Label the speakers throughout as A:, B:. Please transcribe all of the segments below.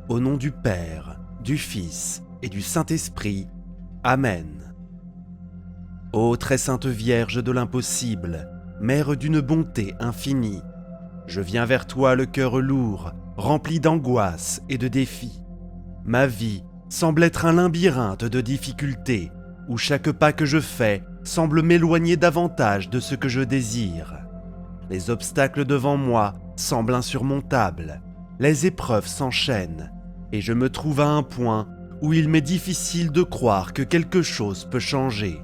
A: Au nom du Père, du Fils et du Saint-Esprit. Amen. Ô très sainte Vierge de l'impossible, Mère d'une bonté infinie, je viens vers toi le cœur lourd, rempli d'angoisse et de défis. Ma vie semble être un labyrinthe de difficultés, où chaque pas que je fais semble m'éloigner davantage de ce que je désire. Les obstacles devant moi semblent insurmontables, les épreuves s'enchaînent, et je me trouve à un point où il m'est difficile de croire que quelque chose peut changer.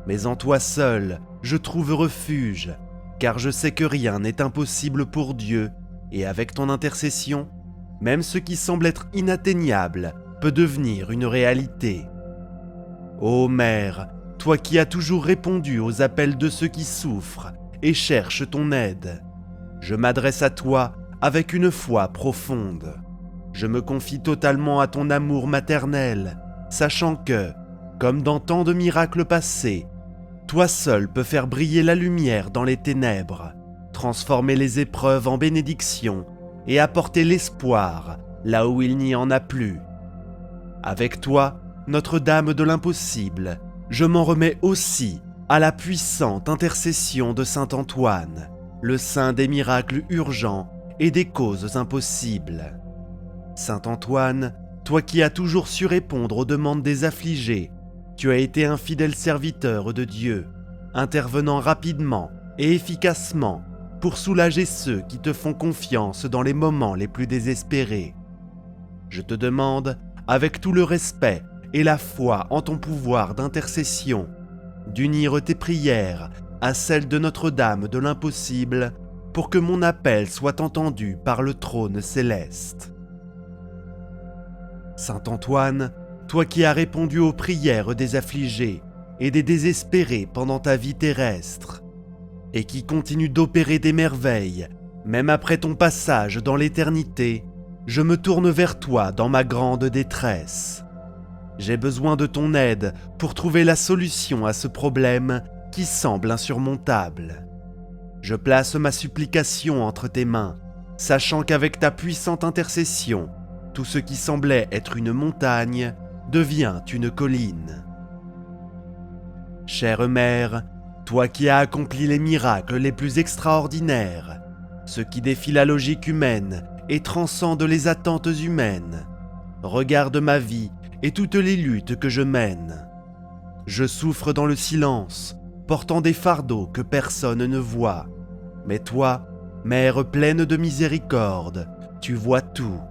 A: Mais en toi seul, je trouve refuge, car je sais que rien n'est impossible pour Dieu, et avec ton intercession, même ce qui semble être inatteignable peut devenir une réalité. Ô Mère, toi qui as toujours répondu aux appels de ceux qui souffrent et cherchent ton aide, je m'adresse à toi avec une foi profonde. Je me confie totalement à ton amour maternel, sachant que, comme dans tant de miracles passés, toi seul peux faire briller la lumière dans les ténèbres, transformer les épreuves en bénédictions et apporter l'espoir là où il n'y en a plus. Avec toi, Notre-Dame de l'impossible, je m'en remets aussi à la puissante intercession de Saint Antoine, le saint des miracles urgents et des causes impossibles. Saint Antoine, toi qui as toujours su répondre aux demandes des affligés, tu as été un fidèle serviteur de Dieu, intervenant rapidement et efficacement pour soulager ceux qui te font confiance dans les moments les plus désespérés. Je te demande, avec tout le respect et la foi en ton pouvoir d'intercession, d'unir tes prières à celles de Notre-Dame de l'impossible pour que mon appel soit entendu par le trône céleste. Saint Antoine, toi qui as répondu aux prières des affligés et des désespérés pendant ta vie terrestre, et qui continue d'opérer des merveilles, même après ton passage dans l'éternité, je me tourne vers toi dans ma grande détresse. J'ai besoin de ton aide pour trouver la solution à ce problème qui semble insurmontable. Je place ma supplication entre tes mains, sachant qu'avec ta puissante intercession, tout ce qui semblait être une montagne devient une colline. Chère Mère, toi qui as accompli les miracles les plus extraordinaires, ceux qui défient la logique humaine et transcendent les attentes humaines, regarde ma vie et toutes les luttes que je mène. Je souffre dans le silence, portant des fardeaux que personne ne voit. Mais toi, Mère pleine de miséricorde, tu vois tout.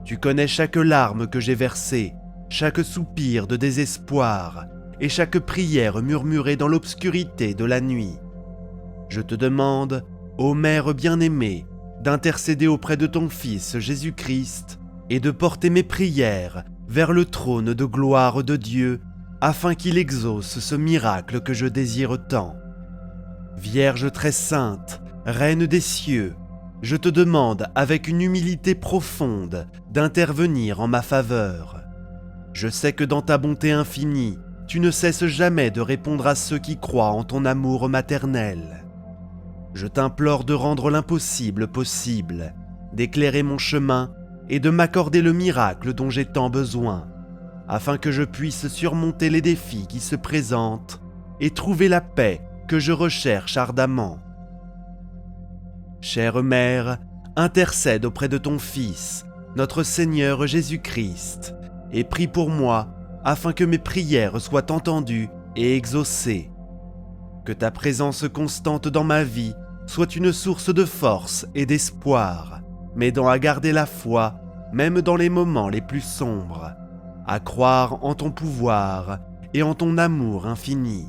A: Tu connais chaque larme que j'ai versée, chaque soupir de désespoir et chaque prière murmurée dans l'obscurité de la nuit. Je te demande, ô Mère bien-aimée, d'intercéder auprès de ton Fils Jésus-Christ et de porter mes prières vers le trône de gloire de Dieu afin qu'il exauce ce miracle que je désire tant. Vierge très sainte, Reine des cieux, je te demande avec une humilité profonde d'intervenir en ma faveur. Je sais que dans ta bonté infinie, tu ne cesses jamais de répondre à ceux qui croient en ton amour maternel. Je t'implore de rendre l'impossible possible, d'éclairer mon chemin et de m'accorder le miracle dont j'ai tant besoin, afin que je puisse surmonter les défis qui se présentent et trouver la paix que je recherche ardemment. Chère Mère, intercède auprès de ton Fils, notre Seigneur Jésus-Christ, et prie pour moi afin que mes prières soient entendues et exaucées. Que ta présence constante dans ma vie soit une source de force et d'espoir, m'aidant à garder la foi, même dans les moments les plus sombres, à croire en ton pouvoir et en ton amour infini.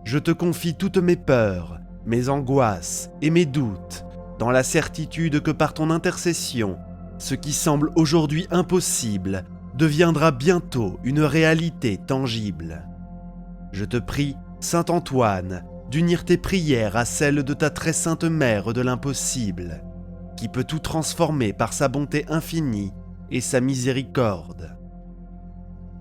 A: Je te confie toutes mes peurs, mes angoisses et mes doutes, dans la certitude que par ton intercession, ce qui semble aujourd'hui impossible deviendra bientôt une réalité tangible. Je te prie, Saint Antoine, d'unir tes prières à celles de ta très sainte Mère de l'impossible, qui peut tout transformer par sa bonté infinie et sa miséricorde.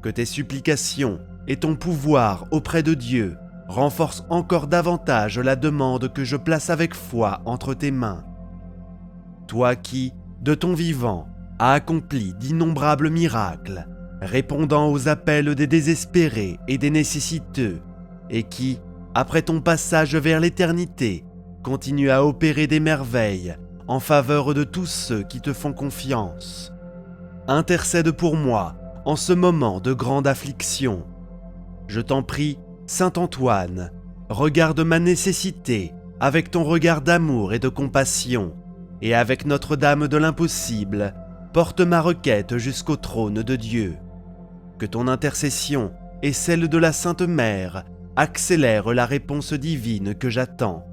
A: Que tes supplications et ton pouvoir auprès de Dieu renforcent encore davantage la demande que je place avec foi entre tes mains. Toi qui, de ton vivant, a accompli d'innombrables miracles, répondant aux appels des désespérés et des nécessiteux, et qui, après ton passage vers l'éternité, continue à opérer des merveilles en faveur de tous ceux qui te font confiance. Intercède pour moi en ce moment de grande affliction. Je t'en prie, Saint Antoine, regarde ma nécessité avec ton regard d'amour et de compassion, et avec Notre-Dame de l'Impossible, porte ma requête jusqu'au trône de Dieu. Que ton intercession et celle de la Sainte Mère accélèrent la réponse divine que j'attends.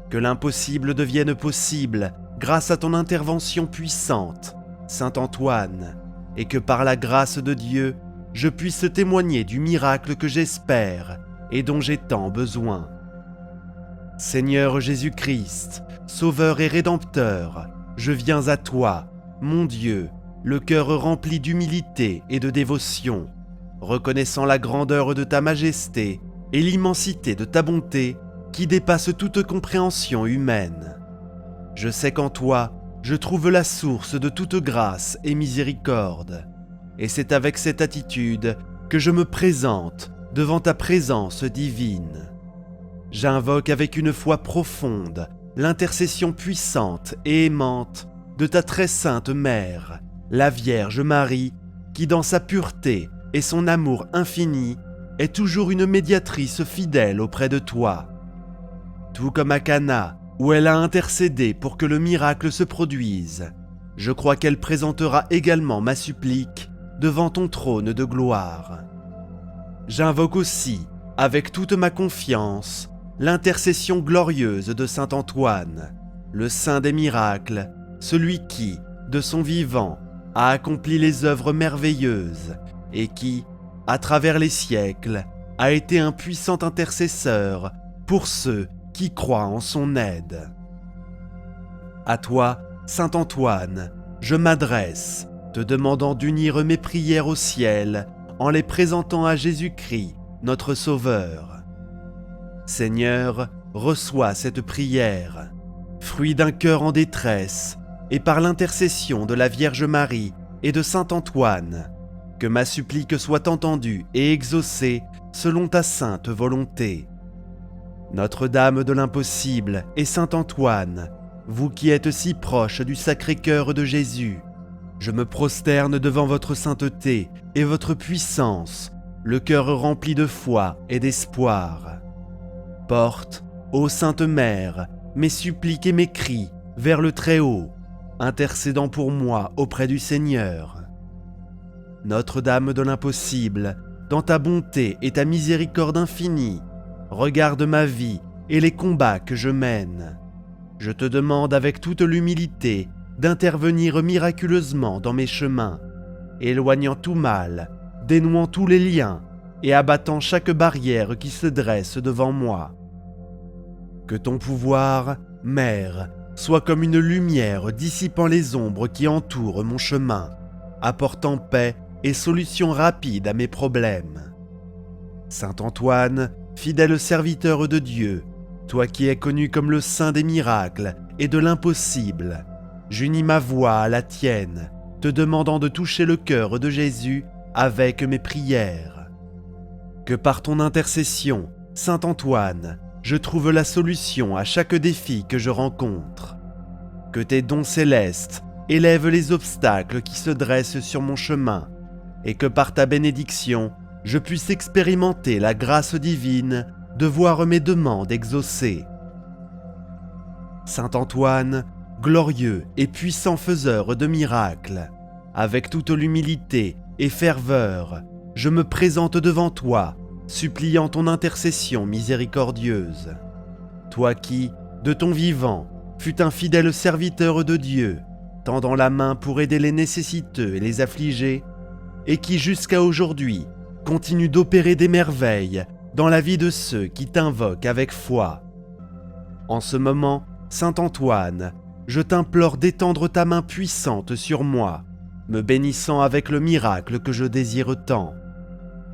A: Que l'impossible devienne possible grâce à ton intervention puissante, Saint Antoine, et que par la grâce de Dieu, je puisse témoigner du miracle que j'espère et dont j'ai tant besoin. Seigneur Jésus-Christ, Sauveur et Rédempteur, je viens à toi, mon Dieu, le cœur rempli d'humilité et de dévotion, reconnaissant la grandeur de ta majesté et l'immensité de ta bonté qui dépasse toute compréhension humaine. Je sais qu'en toi, je trouve la source de toute grâce et miséricorde, et c'est avec cette attitude que je me présente devant ta présence divine. J'invoque avec une foi profonde l'intercession puissante et aimante de ta très sainte Mère, la Vierge Marie, qui dans sa pureté et son amour infini est toujours une médiatrice fidèle auprès de toi. Tout comme à Cana, où elle a intercédé pour que le miracle se produise, je crois qu'elle présentera également ma supplique devant ton trône de gloire. J'invoque aussi, avec toute ma confiance, l'intercession glorieuse de Saint Antoine, le saint des miracles, celui qui, de son vivant, a accompli les œuvres merveilleuses et qui, à travers les siècles, a été un puissant intercesseur pour ceux qui croient en son aide. À toi, Saint Antoine, je m'adresse, te demandant d'unir mes prières au ciel en les présentant à Jésus-Christ, notre Sauveur. Seigneur, reçois cette prière, fruit d'un cœur en détresse, et par l'intercession de la Vierge Marie et de Saint Antoine, que ma supplique soit entendue et exaucée selon ta sainte volonté. Notre-Dame de l'Impossible et Saint Antoine, vous qui êtes si proches du Sacré-Cœur de Jésus, je me prosterne devant votre sainteté et votre puissance, le cœur rempli de foi et d'espoir. Porte, ô Sainte Mère, mes suppliques et mes cris vers le Très-Haut, intercédant pour moi auprès du Seigneur. Notre-Dame de l'Impossible, dans ta bonté et ta miséricorde infinie, regarde ma vie et les combats que je mène. Je te demande avec toute l'humilité d'intervenir miraculeusement dans mes chemins, éloignant tout mal, dénouant tous les liens et abattant chaque barrière qui se dresse devant moi. Que ton pouvoir, Mère, soit comme une lumière dissipant les ombres qui entourent mon chemin, apportant paix et solution rapide à mes problèmes. Saint Antoine, fidèle serviteur de Dieu, toi qui es connu comme le saint des miracles et de l'impossible, j'unis ma voix à la tienne, te demandant de toucher le cœur de Jésus avec mes prières. Que par ton intercession, Saint Antoine, je trouve la solution à chaque défi que je rencontre. Que tes dons célestes élèvent les obstacles qui se dressent sur mon chemin, et que par ta bénédiction, je puisse expérimenter la grâce divine de voir mes demandes exaucées. Saint Antoine, glorieux et puissant faiseur de miracles, avec toute l'humilité et ferveur, je me présente devant toi, suppliant ton intercession miséricordieuse. Toi qui, de ton vivant, fus un fidèle serviteur de Dieu, tendant la main pour aider les nécessiteux et les affligés, et qui jusqu'à aujourd'hui continue d'opérer des merveilles dans la vie de ceux qui t'invoquent avec foi. En ce moment, Saint Antoine, je t'implore d'étendre ta main puissante sur moi, me bénissant avec le miracle que je désire tant.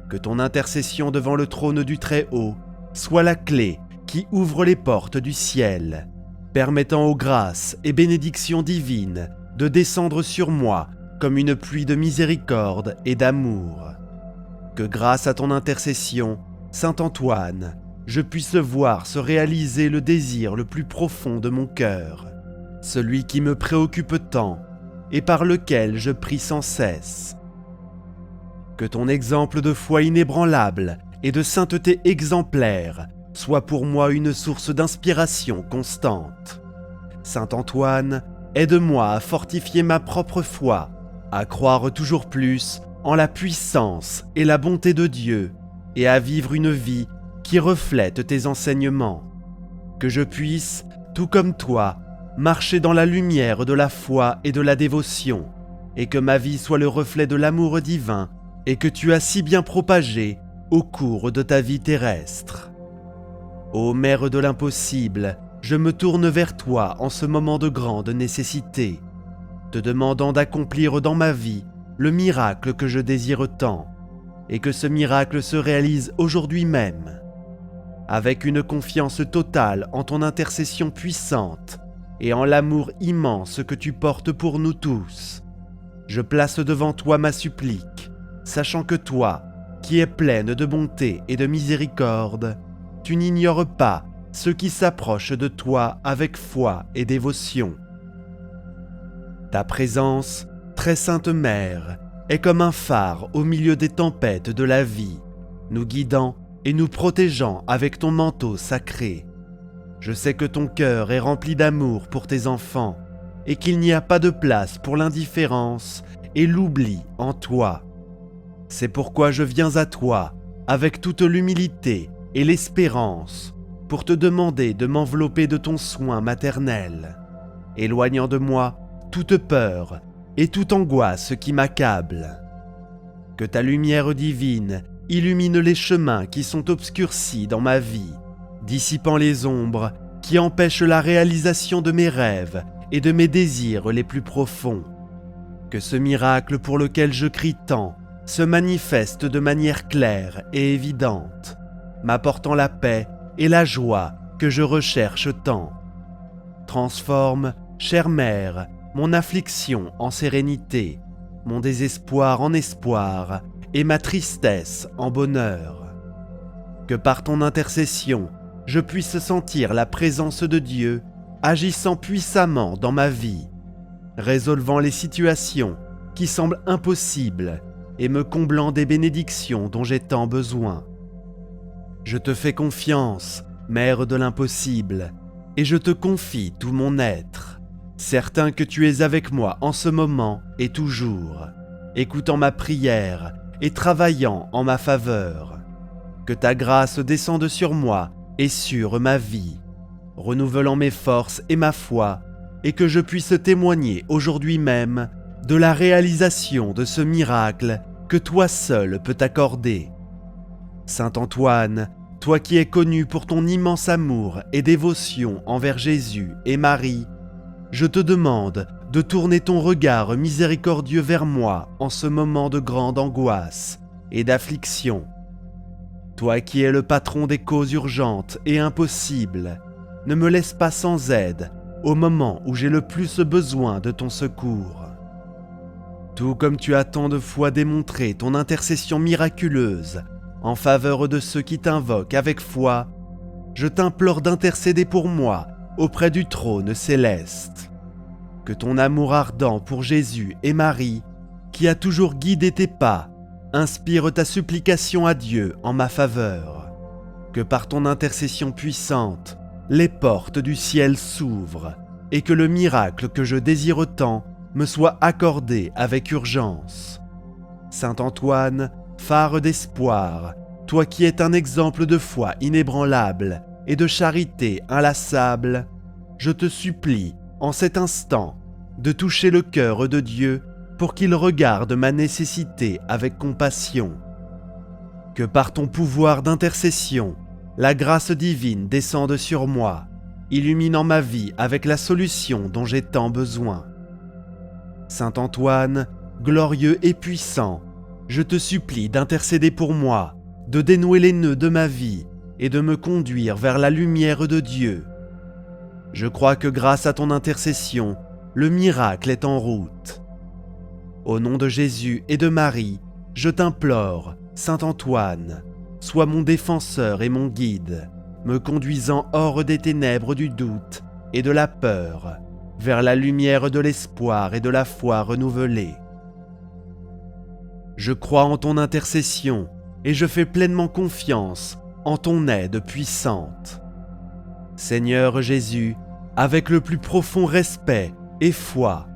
A: Que ton intercession devant le trône du Très-Haut soit la clé qui ouvre les portes du ciel, permettant aux grâces et bénédictions divines de descendre sur moi comme une pluie de miséricorde et d'amour. Que grâce à ton intercession, Saint Antoine, je puisse voir se réaliser le désir le plus profond de mon cœur, celui qui me préoccupe tant et par lequel je prie sans cesse. Que ton exemple de foi inébranlable et de sainteté exemplaire soit pour moi une source d'inspiration constante. Saint Antoine, aide-moi à fortifier ma propre foi, à croire toujours plus en la puissance et la bonté de Dieu et à vivre une vie qui reflète tes enseignements. Que je puisse, tout comme toi, marcher dans la lumière de la foi et de la dévotion, et que ma vie soit le reflet de l'amour divin et que tu as si bien propagé au cours de ta vie terrestre. Ô Mère de l'impossible, je me tourne vers toi en ce moment de grande nécessité, te demandant d'accomplir dans ma vie le miracle que je désire tant, et que ce miracle se réalise aujourd'hui même. Avec une confiance totale en ton intercession puissante et en l'amour immense que tu portes pour nous tous, je place devant toi ma supplique, sachant que toi, qui es pleine de bonté et de miséricorde, tu n'ignores pas ceux qui s'approchent de toi avec foi et dévotion. Ta présence, très sainte Mère, est comme un phare au milieu des tempêtes de la vie, nous guidant et nous protégeant avec ton manteau sacré. Je sais que ton cœur est rempli d'amour pour tes enfants et qu'il n'y a pas de place pour l'indifférence et l'oubli en toi. C'est pourquoi je viens à toi avec toute l'humilité et l'espérance pour te demander de m'envelopper de ton soin maternel, éloignant de moi toute peur et toute angoisse qui m'accable. Que ta lumière divine illumine les chemins qui sont obscurcis dans ma vie, dissipant les ombres qui empêchent la réalisation de mes rêves et de mes désirs les plus profonds. Que ce miracle pour lequel je crie tant se manifeste de manière claire et évidente, m'apportant la paix et la joie que je recherche tant. Transforme, chère Mère, mon affliction en sérénité, mon désespoir en espoir et ma tristesse en bonheur. Que par ton intercession, je puisse sentir la présence de Dieu agissant puissamment dans ma vie, résolvant les situations qui semblent impossibles et me comblant des bénédictions dont j'ai tant besoin. Je te fais confiance, Mère de l'impossible, et je te confie tout mon être, certain que tu es avec moi en ce moment et toujours, écoutant ma prière et travaillant en ma faveur. Que ta grâce descende sur moi et sur ma vie, renouvelant mes forces et ma foi, et que je puisse témoigner aujourd'hui même de la réalisation de ce miracle que toi seul peux accorder. Saint Antoine, toi qui es connu pour ton immense amour et dévotion envers Jésus et Marie, je te demande de tourner ton regard miséricordieux vers moi en ce moment de grande angoisse et d'affliction. Toi qui es le patron des causes urgentes et impossibles, ne me laisse pas sans aide au moment où j'ai le plus besoin de ton secours. Tout comme tu as tant de fois démontré ton intercession miraculeuse en faveur de ceux qui t'invoquent avec foi, je t'implore d'intercéder pour moi auprès du trône céleste. Que ton amour ardent pour Jésus et Marie, qui a toujours guidé tes pas, inspire ta supplication à Dieu en ma faveur. Que par ton intercession puissante, les portes du ciel s'ouvrent et que le miracle que je désire tant me soit accordé avec urgence. Saint Antoine, phare d'espoir, toi qui es un exemple de foi inébranlable et de charité inlassable, je te supplie, en cet instant, de toucher le cœur de Dieu pour qu'il regarde ma nécessité avec compassion. Que par ton pouvoir d'intercession, la grâce divine descende sur moi, illuminant ma vie avec la solution dont j'ai tant besoin. Saint Antoine, glorieux et puissant, je te supplie d'intercéder pour moi, de dénouer les nœuds de ma vie et de me conduire vers la lumière de Dieu. Je crois que grâce à ton intercession, le miracle est en route. Au nom de Jésus et de Marie, je t'implore, Saint Antoine, sois mon défenseur et mon guide, me conduisant hors des ténèbres du doute et de la peur, vers la lumière de l'espoir et de la foi renouvelée. Je crois en ton intercession et je fais pleinement confiance en ton aide puissante. Seigneur Jésus, avec le plus profond respect et foi,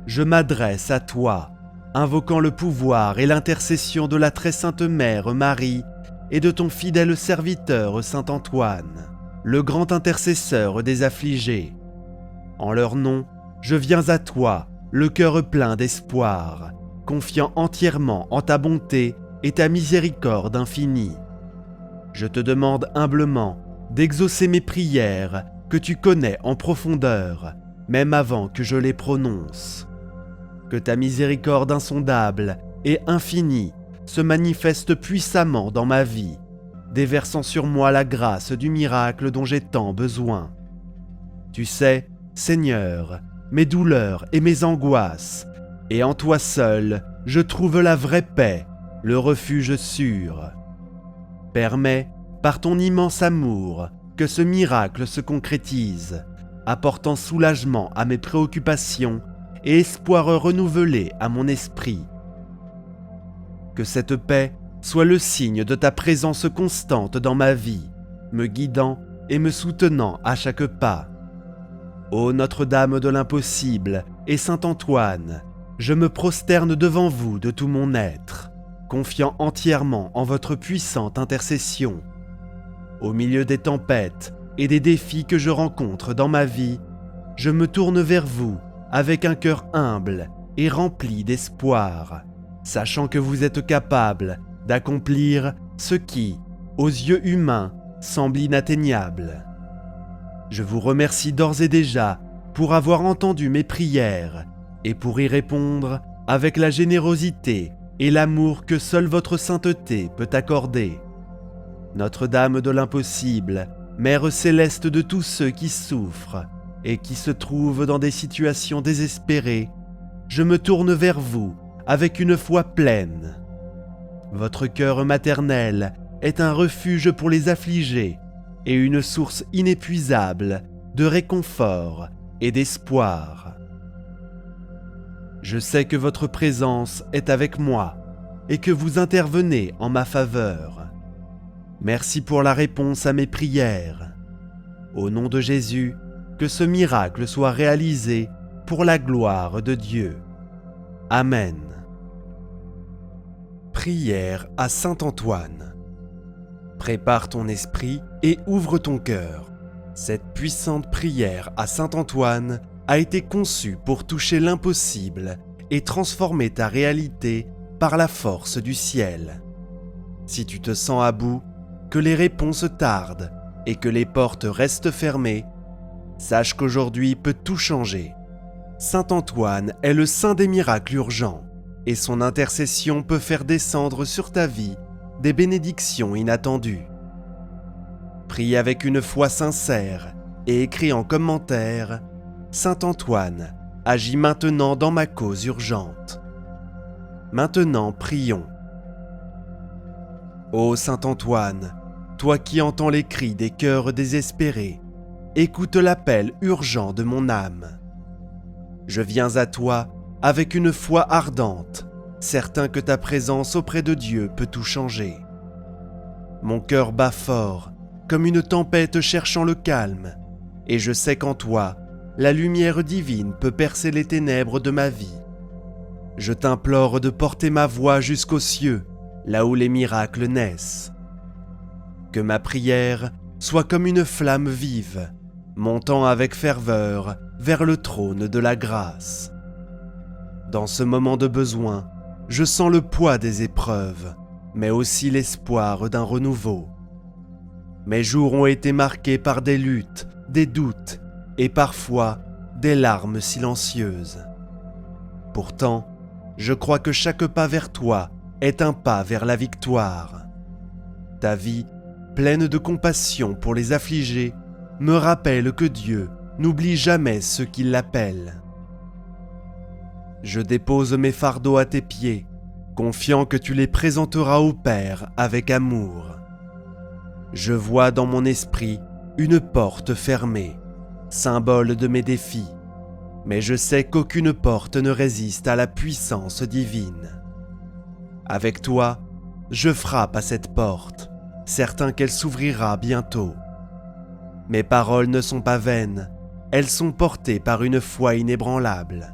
A: je m'adresse à toi, invoquant le pouvoir et l'intercession de la très sainte Mère Marie et de ton fidèle serviteur Saint Antoine, le grand intercesseur des affligés. En leur nom, je viens à toi, le cœur plein d'espoir, confiant entièrement en ta bonté et ta miséricorde infinie. Je te demande humblement d'exaucer mes prières que tu connais en profondeur, même avant que je les prononce. Que ta miséricorde insondable et infinie se manifeste puissamment dans ma vie, déversant sur moi la grâce du miracle dont j'ai tant besoin. Tu sais, Seigneur, mes douleurs et mes angoisses, et en toi seul, je trouve la vraie paix, le refuge sûr. Permets, par ton immense amour, que ce miracle se concrétise, apportant soulagement à mes préoccupations et espoir renouvelé à mon esprit. Que cette paix soit le signe de ta présence constante dans ma vie, me guidant et me soutenant à chaque pas. Ô Notre-Dame de l'impossible et Saint Antoine, je me prosterne devant vous de tout mon être, confiant entièrement en votre puissante intercession. Au milieu des tempêtes et des défis que je rencontre dans ma vie, je me tourne vers vous avec un cœur humble et rempli d'espoir, sachant que vous êtes capable d'accomplir ce qui, aux yeux humains, semble inatteignable. Je vous remercie d'ores et déjà pour avoir entendu mes prières et pour y répondre avec la générosité et l'amour que seule votre sainteté peut accorder. Notre-Dame de l'impossible, Mère céleste de tous ceux qui souffrent et qui se trouvent dans des situations désespérées, je me tourne vers vous avec une foi pleine. Votre cœur maternel est un refuge pour les affligés et une source inépuisable de réconfort et d'espoir. Je sais que votre présence est avec moi et que vous intervenez en ma faveur. Merci pour la réponse à mes prières. Au nom de Jésus, que ce miracle soit réalisé pour la gloire de Dieu. Amen. Prière à Saint Antoine. Prépare ton esprit et ouvre ton cœur. Cette puissante prière à Saint Antoine a été conçue pour toucher l'impossible et transformer ta réalité par la force du ciel. Si tu te sens à bout, que les réponses tardent et que les portes restent fermées, sache qu'aujourd'hui peut tout changer. Saint Antoine est le saint des miracles urgents et son intercession peut faire descendre sur ta vie des bénédictions inattendues. Prie avec une foi sincère et écris en commentaire « Saint Antoine, agis maintenant dans ma cause urgente ». Maintenant, prions. Ô Saint Antoine, toi qui entends les cris des cœurs désespérés, écoute l'appel urgent de mon âme. Je viens à toi avec une foi ardente, certain que ta présence auprès de Dieu peut tout changer. Mon cœur bat fort, comme une tempête cherchant le calme, et je sais qu'en toi, la lumière divine peut percer les ténèbres de ma vie. Je t'implore de porter ma voix jusqu'aux cieux, là où les miracles naissent. Que ma prière soit comme une flamme vive, montant avec ferveur vers le trône de la grâce. Dans ce moment de besoin, je sens le poids des épreuves, mais aussi l'espoir d'un renouveau. Mes jours ont été marqués par des luttes, des doutes et parfois des larmes silencieuses. Pourtant, je crois que chaque pas vers toi est un pas vers la victoire. Ta vie, pleine de compassion pour les affligés, me rappelle que Dieu n'oublie jamais ceux qui l'appellent. Je dépose mes fardeaux à tes pieds, confiant que tu les présenteras au Père avec amour. Je vois dans mon esprit une porte fermée, symbole de mes défis, mais je sais qu'aucune porte ne résiste à la puissance divine. Avec toi, je frappe à cette porte, certain qu'elle s'ouvrira bientôt. Mes paroles ne sont pas vaines, elles sont portées par une foi inébranlable.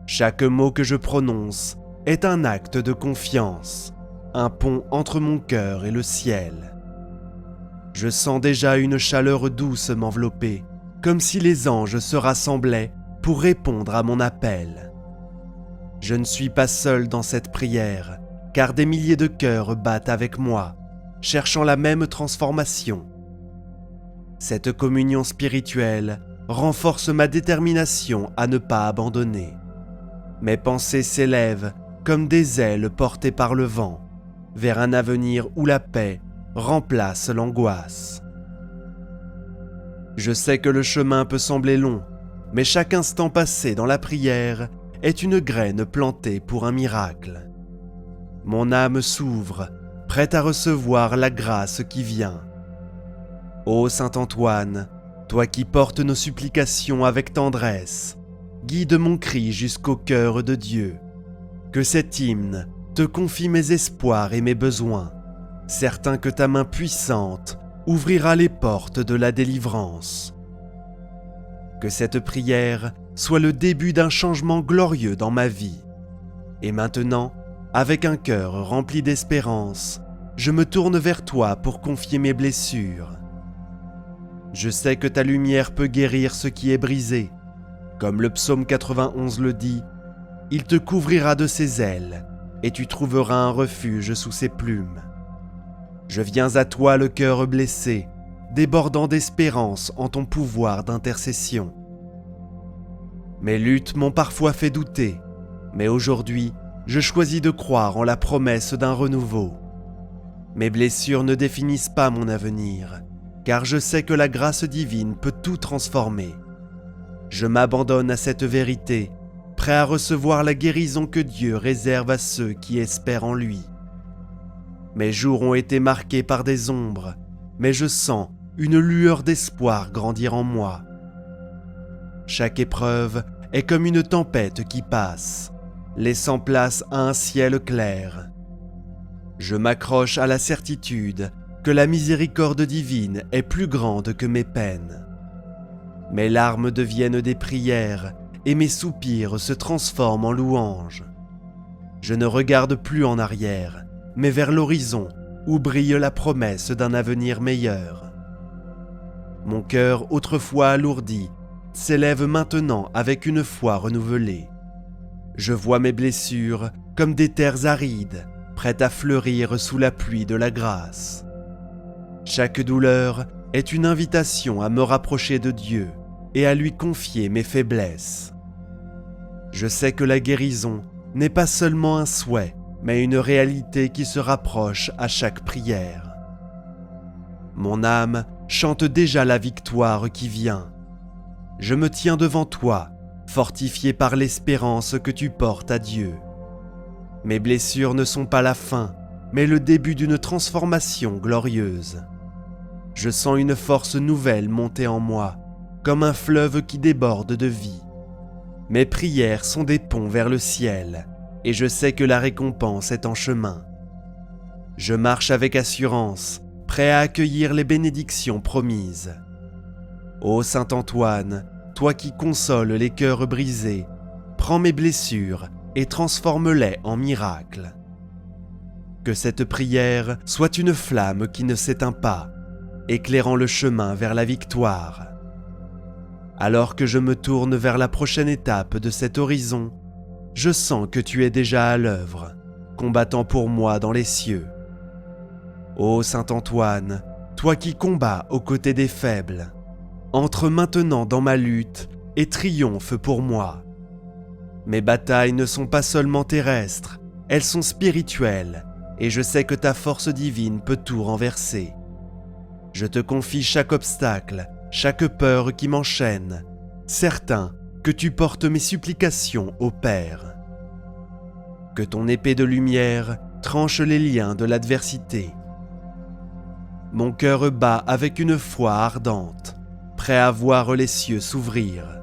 A: Chaque mot que je prononce est un acte de confiance, un pont entre mon cœur et le ciel. Je sens déjà une chaleur douce m'envelopper, comme si les anges se rassemblaient pour répondre à mon appel. Je ne suis pas seul dans cette prière, car des milliers de cœurs battent avec moi, cherchant la même transformation. Cette communion spirituelle renforce ma détermination à ne pas abandonner. Mes pensées s'élèvent comme des ailes portées par le vent, vers un avenir où la paix remplace l'angoisse. Je sais que le chemin peut sembler long, mais chaque instant passé dans la prière est une graine plantée pour un miracle. Mon âme s'ouvre, prête à recevoir la grâce qui vient. Ô Saint Antoine, toi qui portes nos supplications avec tendresse, guide mon cri jusqu'au cœur de Dieu. Que cet hymne te confie mes espoirs et mes besoins, certain que ta main puissante ouvrira les portes de la délivrance. Que cette prière soit le début d'un changement glorieux dans ma vie. Et maintenant, avec un cœur rempli d'espérance, je me tourne vers toi pour confier mes blessures. Je sais que ta lumière peut guérir ce qui est brisé. Comme le psaume 91 le dit, « Il te couvrira de ses ailes, et tu trouveras un refuge sous ses plumes. » Je viens à toi le cœur blessé, débordant d'espérance en ton pouvoir d'intercession. Mes luttes m'ont parfois fait douter, mais aujourd'hui, je choisis de croire en la promesse d'un renouveau. Mes blessures ne définissent pas mon avenir, car je sais que la grâce divine peut tout transformer. Je m'abandonne à cette vérité, prêt à recevoir la guérison que Dieu réserve à ceux qui espèrent en lui. Mes jours ont été marqués par des ombres, mais je sens une lueur d'espoir grandir en moi. Chaque épreuve est comme une tempête qui passe, laissant place à un ciel clair. Je m'accroche à la certitude que la miséricorde divine est plus grande que mes peines. Mes larmes deviennent des prières et mes soupirs se transforment en louanges. Je ne regarde plus en arrière, mais vers l'horizon où brille la promesse d'un avenir meilleur. Mon cœur, autrefois alourdi, s'élève maintenant avec une foi renouvelée. Je vois mes blessures comme des terres arides, prêtes à fleurir sous la pluie de la grâce. Chaque douleur est une invitation à me rapprocher de Dieu et à lui confier mes faiblesses. Je sais que la guérison n'est pas seulement un souhait, mais une réalité qui se rapproche à chaque prière. Mon âme chante déjà la victoire qui vient. Je me tiens devant toi, fortifié par l'espérance que tu portes à Dieu. Mes blessures ne sont pas la fin, mais le début d'une transformation glorieuse. Je sens une force nouvelle monter en moi, comme un fleuve qui déborde de vie. Mes prières sont des ponts vers le ciel, et je sais que la récompense est en chemin. Je marche avec assurance, prêt à accueillir les bénédictions promises. Ô Saint Antoine, toi qui consoles les cœurs brisés, prends mes blessures et transforme-les en miracles. Que cette prière soit une flamme qui ne s'éteint pas, éclairant le chemin vers la victoire. Alors que je me tourne vers la prochaine étape de cet horizon, je sens que tu es déjà à l'œuvre, combattant pour moi dans les cieux. Ô Saint Antoine, toi qui combats aux côtés des faibles, entre maintenant dans ma lutte et triomphe pour moi. Mes batailles ne sont pas seulement terrestres, elles sont spirituelles, et je sais que ta force divine peut tout renverser. Je te confie chaque obstacle, chaque peur qui m'enchaîne, certain que tu portes mes supplications au Père. Que ton épée de lumière tranche les liens de l'adversité. Mon cœur bat avec une foi ardente, prêt à voir les cieux s'ouvrir.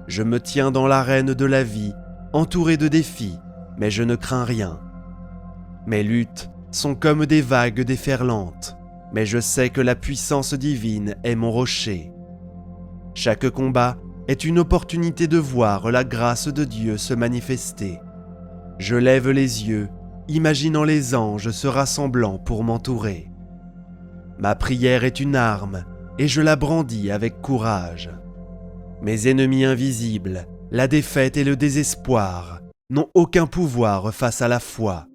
A: Je me tiens dans l'arène de la vie, entouré de défis, mais je ne crains rien. Mes luttes sont comme des vagues déferlantes, mais je sais que la puissance divine est mon rocher. Chaque combat est une opportunité de voir la grâce de Dieu se manifester. Je lève les yeux, imaginant les anges se rassemblant pour m'entourer. Ma prière est une arme, et je la brandis avec courage. Mes ennemis invisibles, la défaite et le désespoir, n'ont aucun pouvoir face à la foi.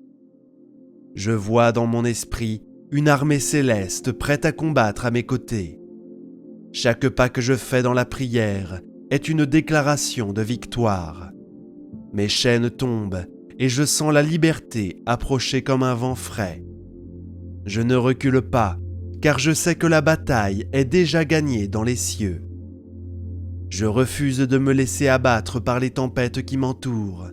A: Je vois dans mon esprit une armée céleste prête à combattre à mes côtés. Chaque pas que je fais dans la prière est une déclaration de victoire. Mes chaînes tombent et je sens la liberté approcher comme un vent frais. Je ne recule pas, car je sais que la bataille est déjà gagnée dans les cieux. Je refuse de me laisser abattre par les tempêtes qui m'entourent.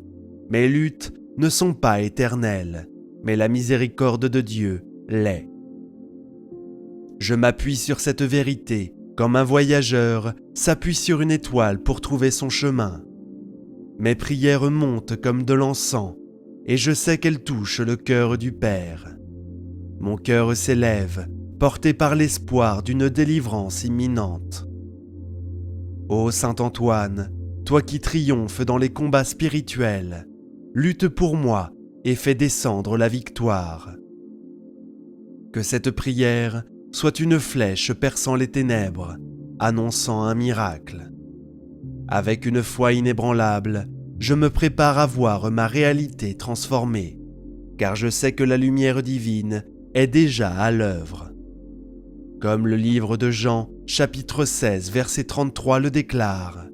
A: Mes luttes ne sont pas éternelles, mais la miséricorde de Dieu l'est. Je m'appuie sur cette vérité, comme un voyageur s'appuie sur une étoile pour trouver son chemin. Mes prières montent comme de l'encens, et je sais qu'elles touchent le cœur du Père. Mon cœur s'élève, porté par l'espoir d'une délivrance imminente. Ô Saint Antoine, toi qui triomphes dans les combats spirituels, lutte pour moi et fais descendre la victoire. Que cette prière soit une flèche perçant les ténèbres, annonçant un miracle. Avec une foi inébranlable, je me prépare à voir ma réalité transformée, car je sais que la lumière divine est déjà à l'œuvre. Comme le livre de Jean, chapitre 16, verset 33 le déclare.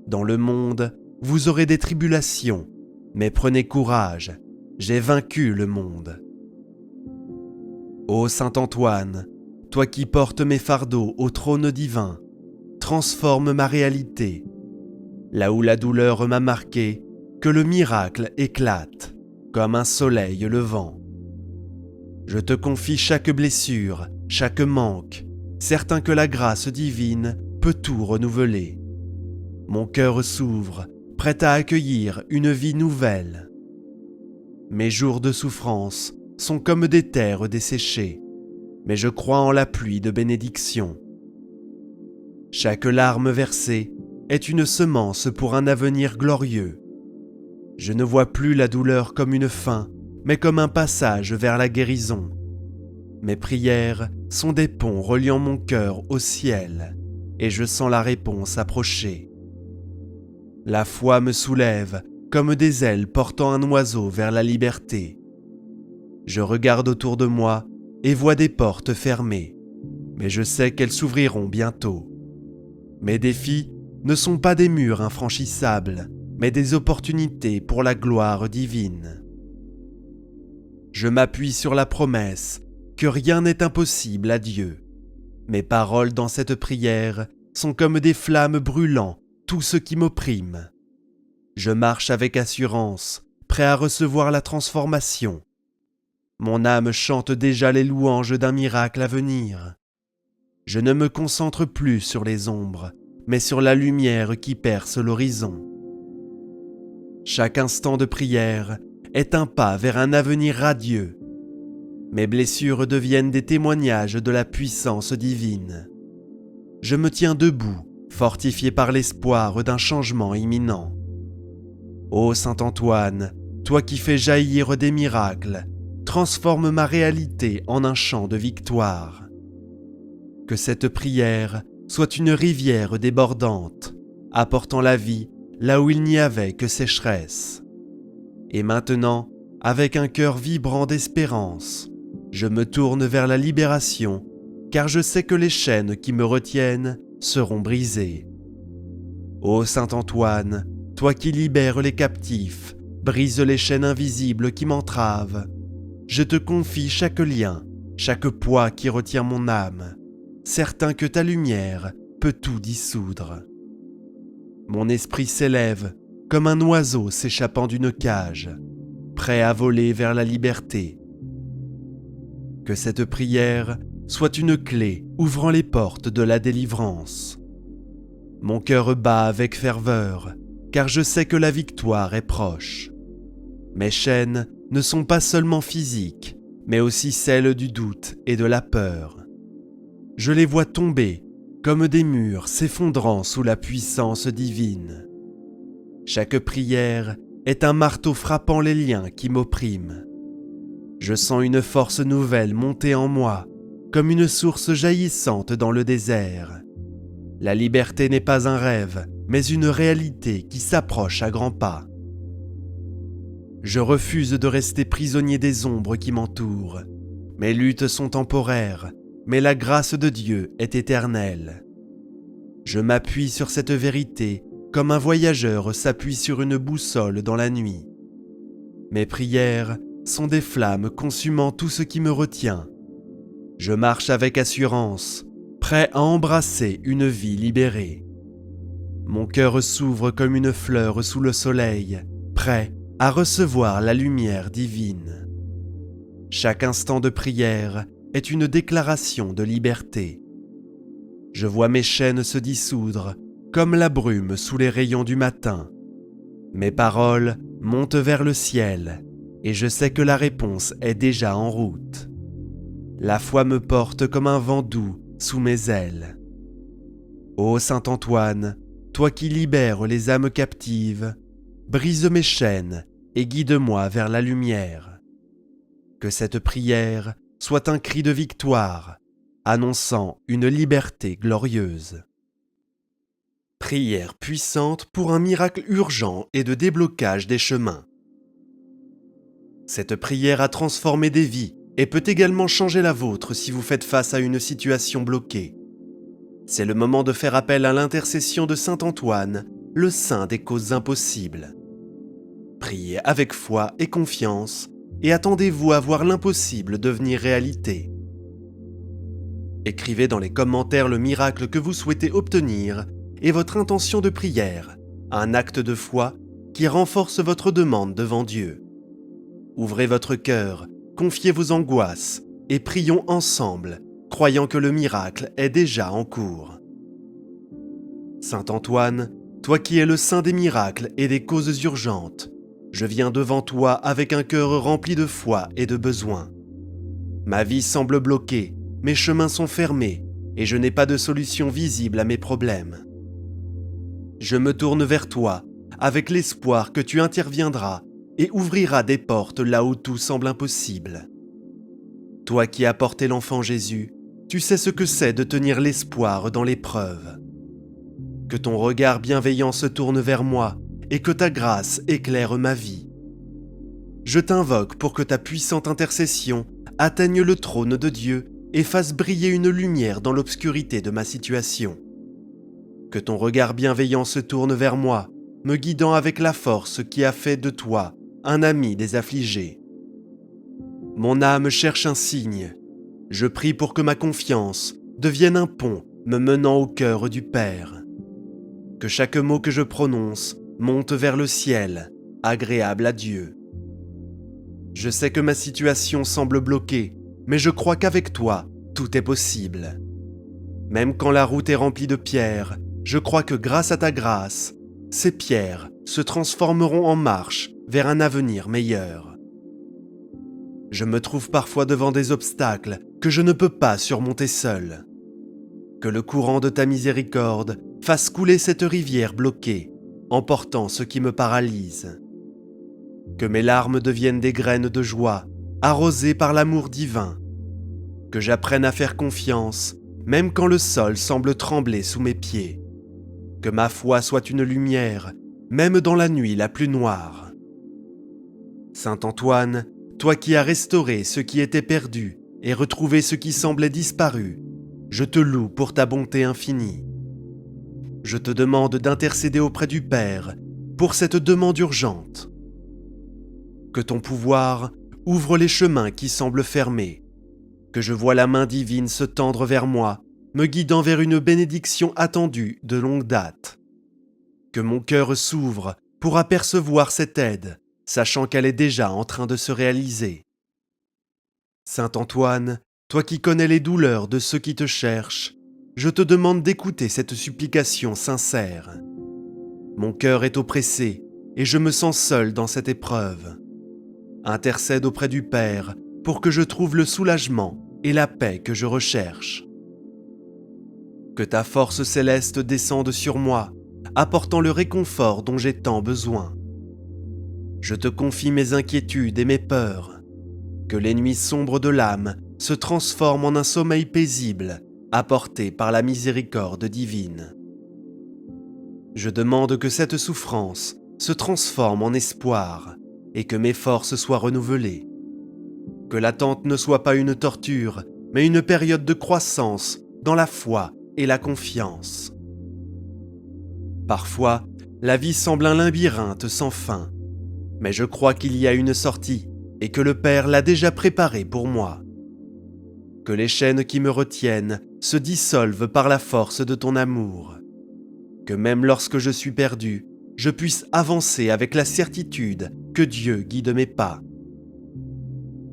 A: Dans le monde, vous aurez des tribulations, mais prenez courage, j'ai vaincu le monde. Ô Saint Antoine, toi qui portes mes fardeaux au trône divin, transforme ma réalité. Là où la douleur m'a marqué, que le miracle éclate, comme un soleil levant. Je te confie chaque blessure, chaque manque, certain que la grâce divine peut tout renouveler. Mon cœur s'ouvre, prêt à accueillir une vie nouvelle. Mes jours de souffrance sont comme des terres desséchées, mais je crois en la pluie de bénédiction. Chaque larme versée est une semence pour un avenir glorieux. Je ne vois plus la douleur comme une fin, mais comme un passage vers la guérison. Mes prières sont des ponts reliant mon cœur au ciel, et je sens la réponse approcher. La foi me soulève comme des ailes portant un oiseau vers la liberté. Je regarde autour de moi et vois des portes fermées, mais je sais qu'elles s'ouvriront bientôt. Mes défis ne sont pas des murs infranchissables, mais des opportunités pour la gloire divine. Je m'appuie sur la promesse que rien n'est impossible à Dieu. Mes paroles dans cette prière sont comme des flammes brûlant tout ce qui m'opprime. Je marche avec assurance, prêt à recevoir la transformation. Mon âme chante déjà les louanges d'un miracle à venir. Je ne me concentre plus sur les ombres, mais sur la lumière qui perce l'horizon. Chaque instant de prière est un pas vers un avenir radieux. Mes blessures deviennent des témoignages de la puissance divine. Je me tiens debout, fortifié par l'espoir d'un changement imminent. Ô Saint Antoine, toi qui fais jaillir des miracles, transforme ma réalité en un chant de victoire. Que cette prière soit une rivière débordante, apportant la vie là où il n'y avait que sécheresse. Et maintenant, avec un cœur vibrant d'espérance, je me tourne vers la libération, car je sais que les chaînes qui me retiennent seront brisées. Ô Saint Antoine, toi qui libères les captifs, brise les chaînes invisibles qui m'entravent, je te confie chaque lien, chaque poids qui retient mon âme, certain que ta lumière peut tout dissoudre. Mon esprit s'élève comme un oiseau s'échappant d'une cage, prêt à voler vers la liberté. Que cette prière soit une clé ouvrant les portes de la délivrance. Mon cœur bat avec ferveur, car je sais que la victoire est proche. Mes chaînes ne sont pas seulement physiques, mais aussi celles du doute et de la peur. Je les vois tomber comme des murs s'effondrant sous la puissance divine. Chaque prière est un marteau frappant les liens qui m'oppriment. Je sens une force nouvelle monter en moi, comme une source jaillissante dans le désert. La liberté n'est pas un rêve, mais une réalité qui s'approche à grands pas. Je refuse de rester prisonnier des ombres qui m'entourent. Mes luttes sont temporaires, mais la grâce de Dieu est éternelle. Je m'appuie sur cette vérité comme un voyageur s'appuie sur une boussole dans la nuit. Mes prières sont des flammes consumant tout ce qui me retient. Je marche avec assurance, prêt à embrasser une vie libérée. Mon cœur s'ouvre comme une fleur sous le soleil, prêt à recevoir la lumière divine. Chaque instant de prière est une déclaration de liberté. Je vois mes chaînes se dissoudre comme la brume sous les rayons du matin. Mes paroles montent vers le ciel et je sais que la réponse est déjà en route. La foi me porte comme un vent doux sous mes ailes. Ô Saint Antoine, toi qui libères les âmes captives, brise mes chaînes et guide-moi vers la lumière. Que cette prière soit un cri de victoire, annonçant une liberté glorieuse. Prière puissante pour un miracle urgent et de déblocage des chemins. Cette prière a transformé des vies et peut également changer la vôtre si vous faites face à une situation bloquée. C'est le moment de faire appel à l'intercession de Saint Antoine, le saint des causes impossibles. Priez avec foi et confiance et attendez-vous à voir l'impossible devenir réalité. Écrivez dans les commentaires le miracle que vous souhaitez obtenir et votre intention de prière, un acte de foi qui renforce votre demande devant Dieu. Ouvrez votre cœur, confiez vos angoisses et prions ensemble, croyant que le miracle est déjà en cours. Saint Antoine, toi qui es le saint des miracles et des causes urgentes, je viens devant toi avec un cœur rempli de foi et de besoin. Ma vie semble bloquée, mes chemins sont fermés et je n'ai pas de solution visible à mes problèmes. Je me tourne vers toi avec l'espoir que tu interviendras et ouvriras des portes là où tout semble impossible. Toi qui as porté l'enfant Jésus, tu sais ce que c'est de tenir l'espoir dans l'épreuve. Que ton regard bienveillant se tourne vers moi et que ta grâce éclaire ma vie. Je t'invoque pour que ta puissante intercession atteigne le trône de Dieu et fasse briller une lumière dans l'obscurité de ma situation. Que ton regard bienveillant se tourne vers moi, me guidant avec la force qui a fait de toi un ami des affligés. Mon âme cherche un signe. Je prie pour que ma confiance devienne un pont me menant au cœur du Père. Que chaque mot que je prononce monte vers le ciel, agréable à Dieu. Je sais que ma situation semble bloquée, mais je crois qu'avec toi, tout est possible. Même quand la route est remplie de pierres, je crois que grâce à ta grâce, ces pierres se transformeront en marche vers un avenir meilleur. Je me trouve parfois devant des obstacles que je ne peux pas surmonter seul. Que le courant de ta miséricorde fasse couler cette rivière bloquée, emportant ce qui me paralyse. Que mes larmes deviennent des graines de joie, arrosées par l'amour divin. Que j'apprenne à faire confiance, même quand le sol semble trembler sous mes pieds. Que ma foi soit une lumière, même dans la nuit la plus noire. Saint Antoine, toi qui as restauré ce qui était perdu et retrouvé ce qui semblait disparu, je te loue pour ta bonté infinie. Je te demande d'intercéder auprès du Père pour cette demande urgente. Que ton pouvoir ouvre les chemins qui semblent fermés, que je vois la main divine se tendre vers moi, me guidant vers une bénédiction attendue de longue date. Que mon cœur s'ouvre pour apercevoir cette aide, sachant qu'elle est déjà en train de se réaliser. Saint Antoine, toi qui connais les douleurs de ceux qui te cherchent, je te demande d'écouter cette supplication sincère. Mon cœur est oppressé et je me sens seul dans cette épreuve. Intercède auprès du Père pour que je trouve le soulagement et la paix que je recherche. Que ta force céleste descende sur moi, apportant le réconfort dont j'ai tant besoin. Je te confie mes inquiétudes et mes peurs. Que les nuits sombres de l'âme se transforment en un sommeil paisible, apporté par la miséricorde divine. Je demande que cette souffrance se transforme en espoir et que mes forces soient renouvelées. Que l'attente ne soit pas une torture, mais une période de croissance dans la foi et la confiance. Parfois, la vie semble un labyrinthe sans fin, mais je crois qu'il y a une sortie et que le Père l'a déjà préparée pour moi. Que les chaînes qui me retiennent se dissolvent par la force de ton amour. Que même lorsque je suis perdu, je puisse avancer avec la certitude que Dieu guide mes pas.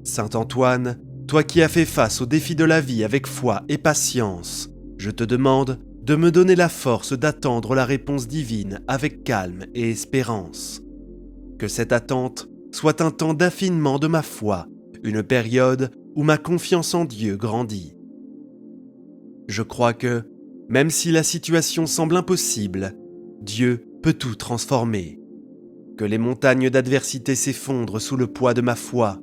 A: Saint Antoine, toi qui as fait face aux défis de la vie avec foi et patience, je te demande de me donner la force d'attendre la réponse divine avec calme et espérance. Que cette attente soit un temps d'affinement de ma foi, une période où ma confiance en Dieu grandit. Je crois que, même si la situation semble impossible, Dieu peut tout transformer. Que les montagnes d'adversité s'effondrent sous le poids de ma foi.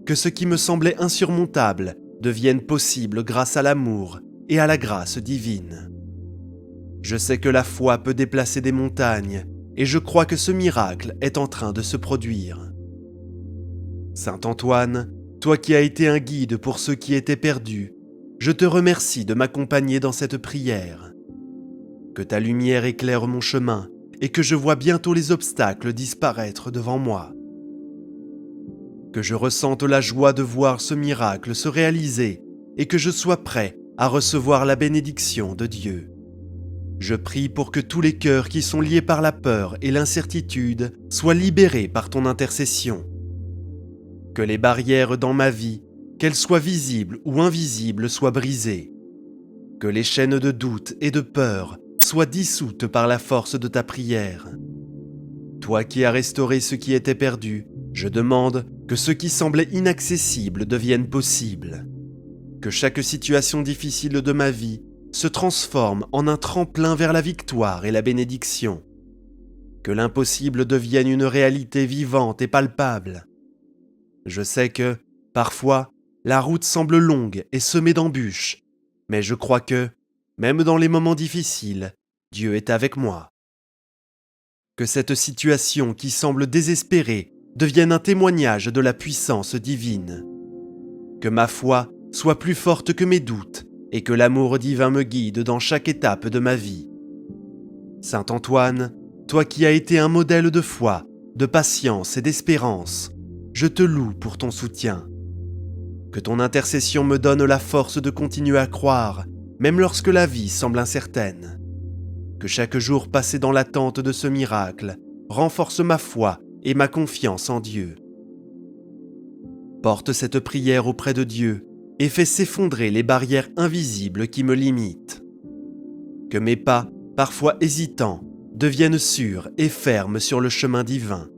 A: Que ce qui me semblait insurmontable devienne possible grâce à l'amour et à la grâce divine. Je sais que la foi peut déplacer des montagnes et je crois que ce miracle est en train de se produire. Saint Antoine, toi qui as été un guide pour ceux qui étaient perdus, je te remercie de m'accompagner dans cette prière. Que ta lumière éclaire mon chemin et que je vois bientôt les obstacles disparaître devant moi. Que je ressente la joie de voir ce miracle se réaliser et que je sois prêt à recevoir la bénédiction de Dieu. Je prie pour que tous les cœurs qui sont liés par la peur et l'incertitude soient libérés par ton intercession. Que les barrières dans ma vie, qu'elles soient visibles ou invisibles, soient brisées. Que les chaînes de doute et de peur soient dissoutes par la force de ta prière. Toi qui as restauré ce qui était perdu, je demande que ce qui semblait inaccessible devienne possible. Que chaque situation difficile de ma vie se transforme en un tremplin vers la victoire et la bénédiction. Que l'impossible devienne une réalité vivante et palpable. Je sais que, parfois, la route semble longue et semée d'embûches, mais je crois que, même dans les moments difficiles, Dieu est avec moi. Que cette situation qui semble désespérée devienne un témoignage de la puissance divine. Que ma foi soit plus forte que mes doutes et que l'amour divin me guide dans chaque étape de ma vie. Saint Antoine, toi qui as été un modèle de foi, de patience et d'espérance, je te loue pour ton soutien. Que ton intercession me donne la force de continuer à croire, même lorsque la vie semble incertaine. Que chaque jour passé dans l'attente de ce miracle renforce ma foi et ma confiance en Dieu. Porte cette prière auprès de Dieu et fais s'effondrer les barrières invisibles qui me limitent. Que mes pas, parfois hésitants, deviennent sûrs et fermes sur le chemin divin.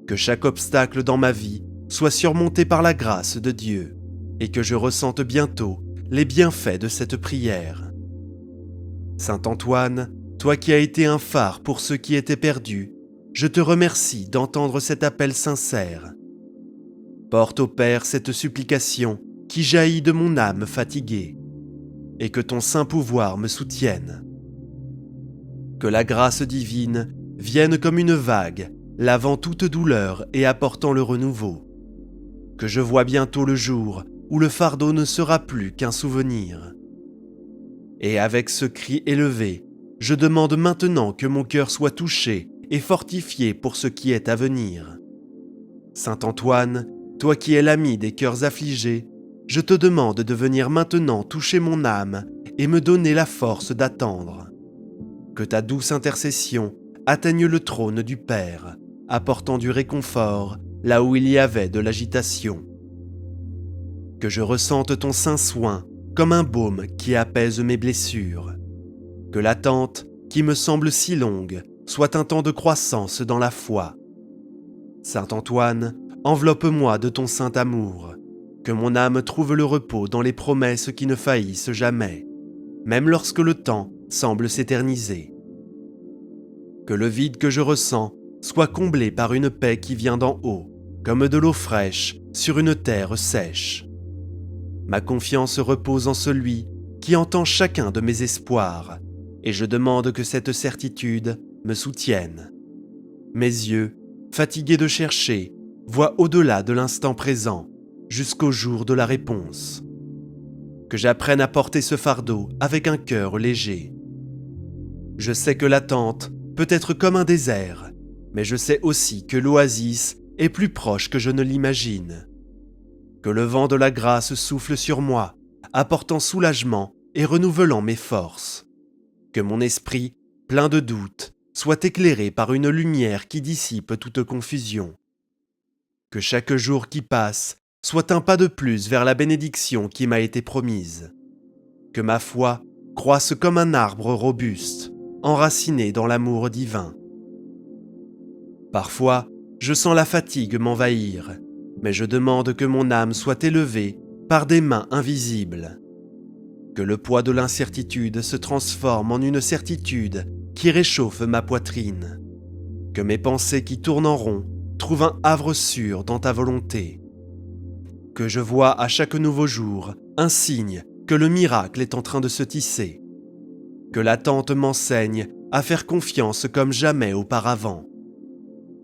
A: Que chaque obstacle dans ma vie soit surmonté par la grâce de Dieu et que je ressente bientôt les bienfaits de cette prière. Saint Antoine, toi qui as été un phare pour ceux qui étaient perdus, je te remercie d'entendre cet appel sincère. Porte au Père cette supplication qui jaillit de mon âme fatiguée, et que ton saint pouvoir me soutienne. Que la grâce divine vienne comme une vague, lavant toute douleur et apportant le renouveau. Que je vois bientôt le jour où le fardeau ne sera plus qu'un souvenir. Et avec ce cri élevé, je demande maintenant que mon cœur soit touché et fortifié pour ce qui est à venir. Saint Antoine, toi qui es l'ami des cœurs affligés, je te demande de venir maintenant toucher mon âme et me donner la force d'attendre. Que ta douce intercession atteigne le trône du Père, apportant du réconfort là où il y avait de l'agitation. Que je ressente ton saint soin comme un baume qui apaise mes blessures. Que l'attente, qui me semble si longue, soit un temps de croissance dans la foi. Saint Antoine, enveloppe-moi de ton saint amour. Que mon âme trouve le repos dans les promesses qui ne faillissent jamais, même lorsque le temps semble s'éterniser. Que le vide que je ressens soit comblé par une paix qui vient d'en haut, comme de l'eau fraîche sur une terre sèche. Ma confiance repose en celui qui entend chacun de mes espoirs, et je demande que cette certitude me soutienne. Mes yeux, fatigués de chercher, voient au-delà de l'instant présent, jusqu'au jour de la réponse. Que j'apprenne à porter ce fardeau avec un cœur léger. Je sais que l'attente peut être comme un désert, mais je sais aussi que l'oasis est plus proche que je ne l'imagine. Que le vent de la grâce souffle sur moi, apportant soulagement et renouvelant mes forces. Que mon esprit, plein de doutes, soit éclairé par une lumière qui dissipe toute confusion. Que chaque jour qui passe soit un pas de plus vers la bénédiction qui m'a été promise. Que ma foi croisse comme un arbre robuste, enraciné dans l'amour divin. Parfois, je sens la fatigue m'envahir, mais je demande que mon âme soit élevée par des mains invisibles. Que le poids de l'incertitude se transforme en une certitude qui réchauffe ma poitrine. Que mes pensées qui tournent en rond trouvent un havre sûr dans ta volonté. Que je vois à chaque nouveau jour un signe que le miracle est en train de se tisser. Que l'attente m'enseigne à faire confiance comme jamais auparavant.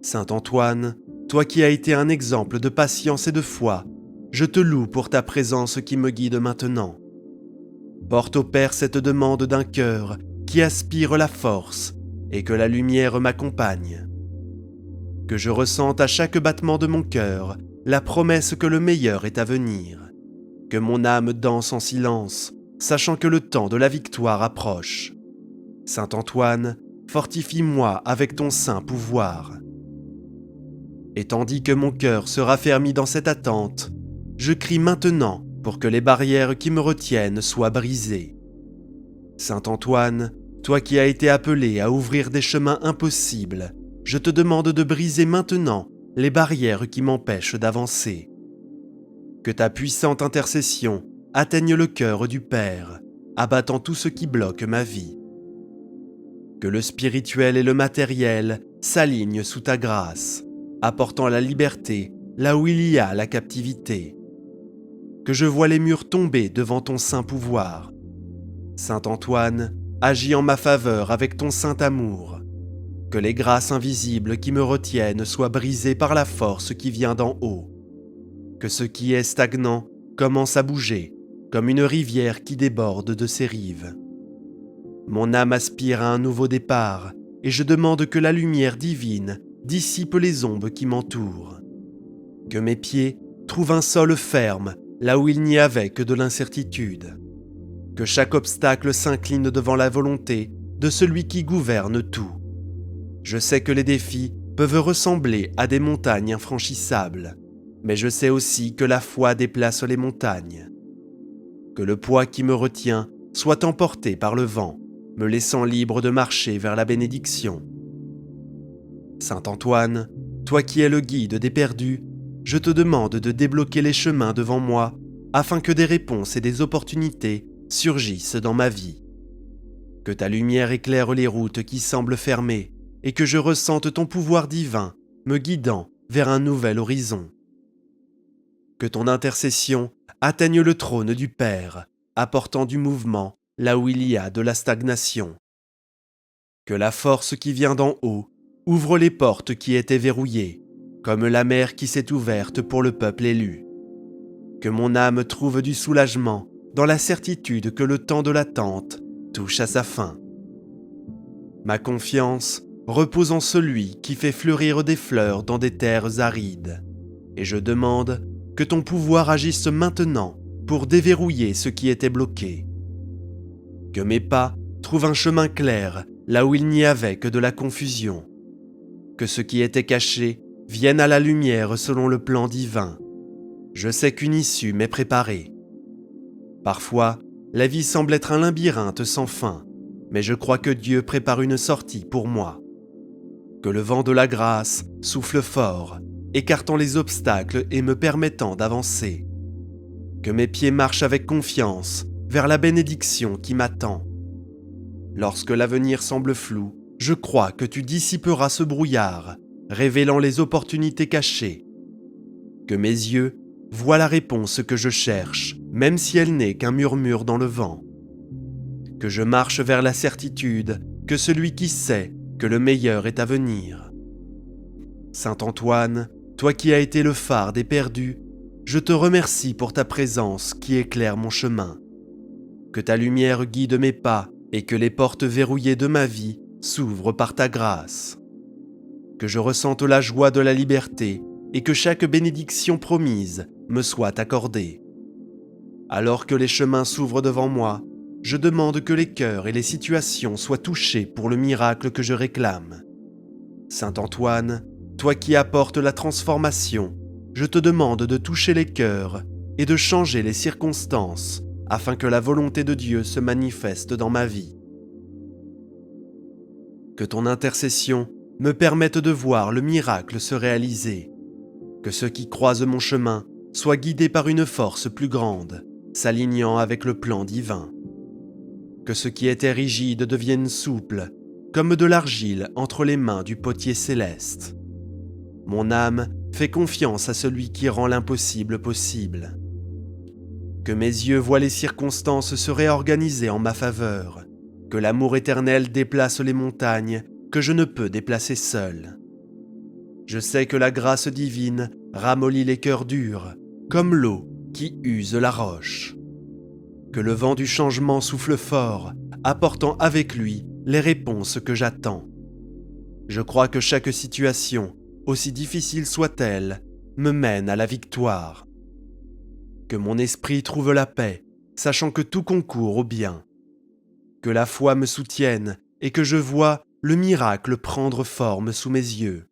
A: Saint Antoine, toi qui as été un exemple de patience et de foi, je te loue pour ta présence qui me guide maintenant. Porte au Père cette demande d'un cœur qui aspire la force et que la lumière m'accompagne. Que je ressente à chaque battement de mon cœur la promesse que le meilleur est à venir. Que mon âme danse en silence, sachant que le temps de la victoire approche. Saint Antoine, fortifie-moi avec ton saint pouvoir. Et tandis que mon cœur se raffermit dans cette attente, je crie maintenant pour que les barrières qui me retiennent soient brisées. Saint Antoine, toi qui as été appelé à ouvrir des chemins impossibles, je te demande de briser maintenant les barrières qui m'empêchent d'avancer. Que ta puissante intercession atteigne le cœur du Père, abattant tout ce qui bloque ma vie. Que le spirituel et le matériel s'alignent sous ta grâce, apportant la liberté là où il y a la captivité. Que je vois les murs tomber devant ton saint pouvoir. Saint Antoine, agis en ma faveur avec ton saint amour. Que les grâces invisibles qui me retiennent soient brisées par la force qui vient d'en haut. Que ce qui est stagnant commence à bouger, comme une rivière qui déborde de ses rives. Mon âme aspire à un nouveau départ, et je demande que la lumière divine dissipe les ombres qui m'entourent. Que mes pieds trouvent un sol ferme là où il n'y avait que de l'incertitude. Que chaque obstacle s'incline devant la volonté de celui qui gouverne tout. Je sais que les défis peuvent ressembler à des montagnes infranchissables, mais je sais aussi que la foi déplace les montagnes. Que le poids qui me retient soit emporté par le vent, me laissant libre de marcher vers la bénédiction. Saint Antoine, toi qui es le guide des perdus, je te demande de débloquer les chemins devant moi afin que des réponses et des opportunités surgissent dans ma vie. Que ta lumière éclaire les routes qui semblent fermées et que je ressente ton pouvoir divin me guidant vers un nouvel horizon. Que ton intercession atteigne le trône du Père, apportant du mouvement là où il y a de la stagnation. Que la force qui vient d'en haut ouvre les portes qui étaient verrouillées, comme la mer qui s'est ouverte pour le peuple élu. Que mon âme trouve du soulagement dans la certitude que le temps de l'attente touche à sa fin. Ma confiance repose en celui qui fait fleurir des fleurs dans des terres arides, et je demande que ton pouvoir agisse maintenant pour déverrouiller ce qui était bloqué. Que mes pas trouvent un chemin clair là où il n'y avait que de la confusion. Que ce qui était caché vienne à la lumière selon le plan divin. Je sais qu'une issue m'est préparée. Parfois, la vie semble être un labyrinthe sans fin, mais je crois que Dieu prépare une sortie pour moi. Que le vent de la grâce souffle fort, écartant les obstacles et me permettant d'avancer. Que mes pieds marchent avec confiance vers la bénédiction qui m'attend. Lorsque l'avenir semble flou, je crois que tu dissiperas ce brouillard, révélant les opportunités cachées. Que mes yeux voient la réponse que je cherche, même si elle n'est qu'un murmure dans le vent. Que je marche vers la certitude que celui qui sait que le meilleur est à venir. Saint Antoine, toi qui as été le phare des perdus, je te remercie pour ta présence qui éclaire mon chemin. Que ta lumière guide mes pas et que les portes verrouillées de ma vie s'ouvrent par ta grâce. Que je ressente la joie de la liberté et que chaque bénédiction promise me soit accordée. Alors que les chemins s'ouvrent devant moi, je demande que les cœurs et les situations soient touchés pour le miracle que je réclame. Saint Antoine, toi qui apportes la transformation, je te demande de toucher les cœurs et de changer les circonstances afin que la volonté de Dieu se manifeste dans ma vie. Que ton intercession me permette de voir le miracle se réaliser. Que ceux qui croisent mon chemin soient guidés par une force plus grande, s'alignant avec le plan divin. Que ce qui était rigide devienne souple, comme de l'argile entre les mains du potier céleste. Mon âme fait confiance à celui qui rend l'impossible possible. Que mes yeux voient les circonstances se réorganiser en ma faveur, que l'amour éternel déplace les montagnes que je ne peux déplacer seul. Je sais que la grâce divine ramollit les cœurs durs, comme l'eau qui use la roche. Que le vent du changement souffle fort, apportant avec lui les réponses que j'attends. Je crois que chaque situation, aussi difficile soit-elle, me mène à la victoire. Que mon esprit trouve la paix, sachant que tout concourt au bien. Que la foi me soutienne et que je vois le miracle prendre forme sous mes yeux.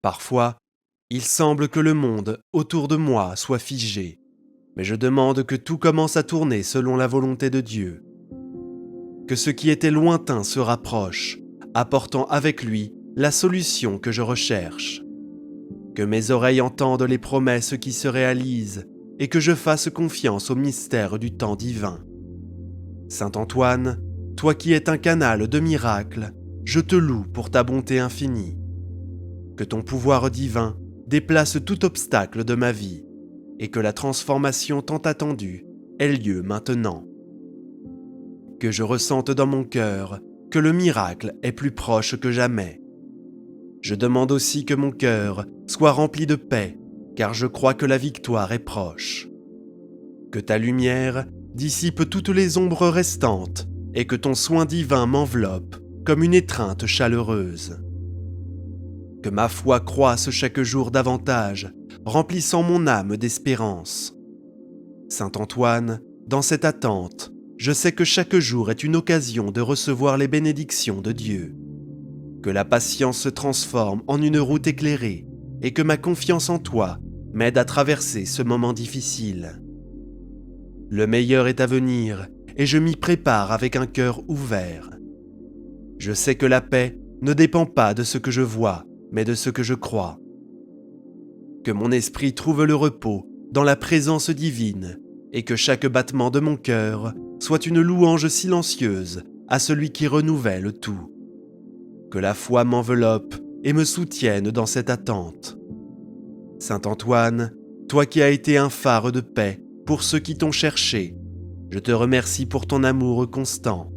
A: Parfois, il semble que le monde autour de moi soit figé, mais je demande que tout commence à tourner selon la volonté de Dieu. Que ce qui était lointain se rapproche, apportant avec lui la solution que je recherche. Que mes oreilles entendent les promesses qui se réalisent et que je fasse confiance au mystère du temps divin. Saint Antoine, toi qui es un canal de miracles, je te loue pour ta bonté infinie. Que ton pouvoir divin déplace tout obstacle de ma vie et que la transformation tant attendue ait lieu maintenant. Que je ressente dans mon cœur que le miracle est plus proche que jamais. Je demande aussi que mon cœur soit rempli de paix, car je crois que la victoire est proche. Que ta lumière dissipe toutes les ombres restantes et que ton soin divin m'enveloppe comme une étreinte chaleureuse. Que ma foi croisse chaque jour davantage, remplissant mon âme d'espérance. Saint Antoine, dans cette attente, je sais que chaque jour est une occasion de recevoir les bénédictions de Dieu. Que la patience se transforme en une route éclairée et que ma confiance en toi m'aide à traverser ce moment difficile. Le meilleur est à venir et je m'y prépare avec un cœur ouvert. Je sais que la paix ne dépend pas de ce que je vois, mais de ce que je crois. Que mon esprit trouve le repos dans la présence divine et que chaque battement de mon cœur soit une louange silencieuse à celui qui renouvelle tout. Que la foi m'enveloppe et me soutienne dans cette attente. Saint Antoine, toi qui as été un phare de paix pour ceux qui t'ont cherché, je te remercie pour ton amour constant.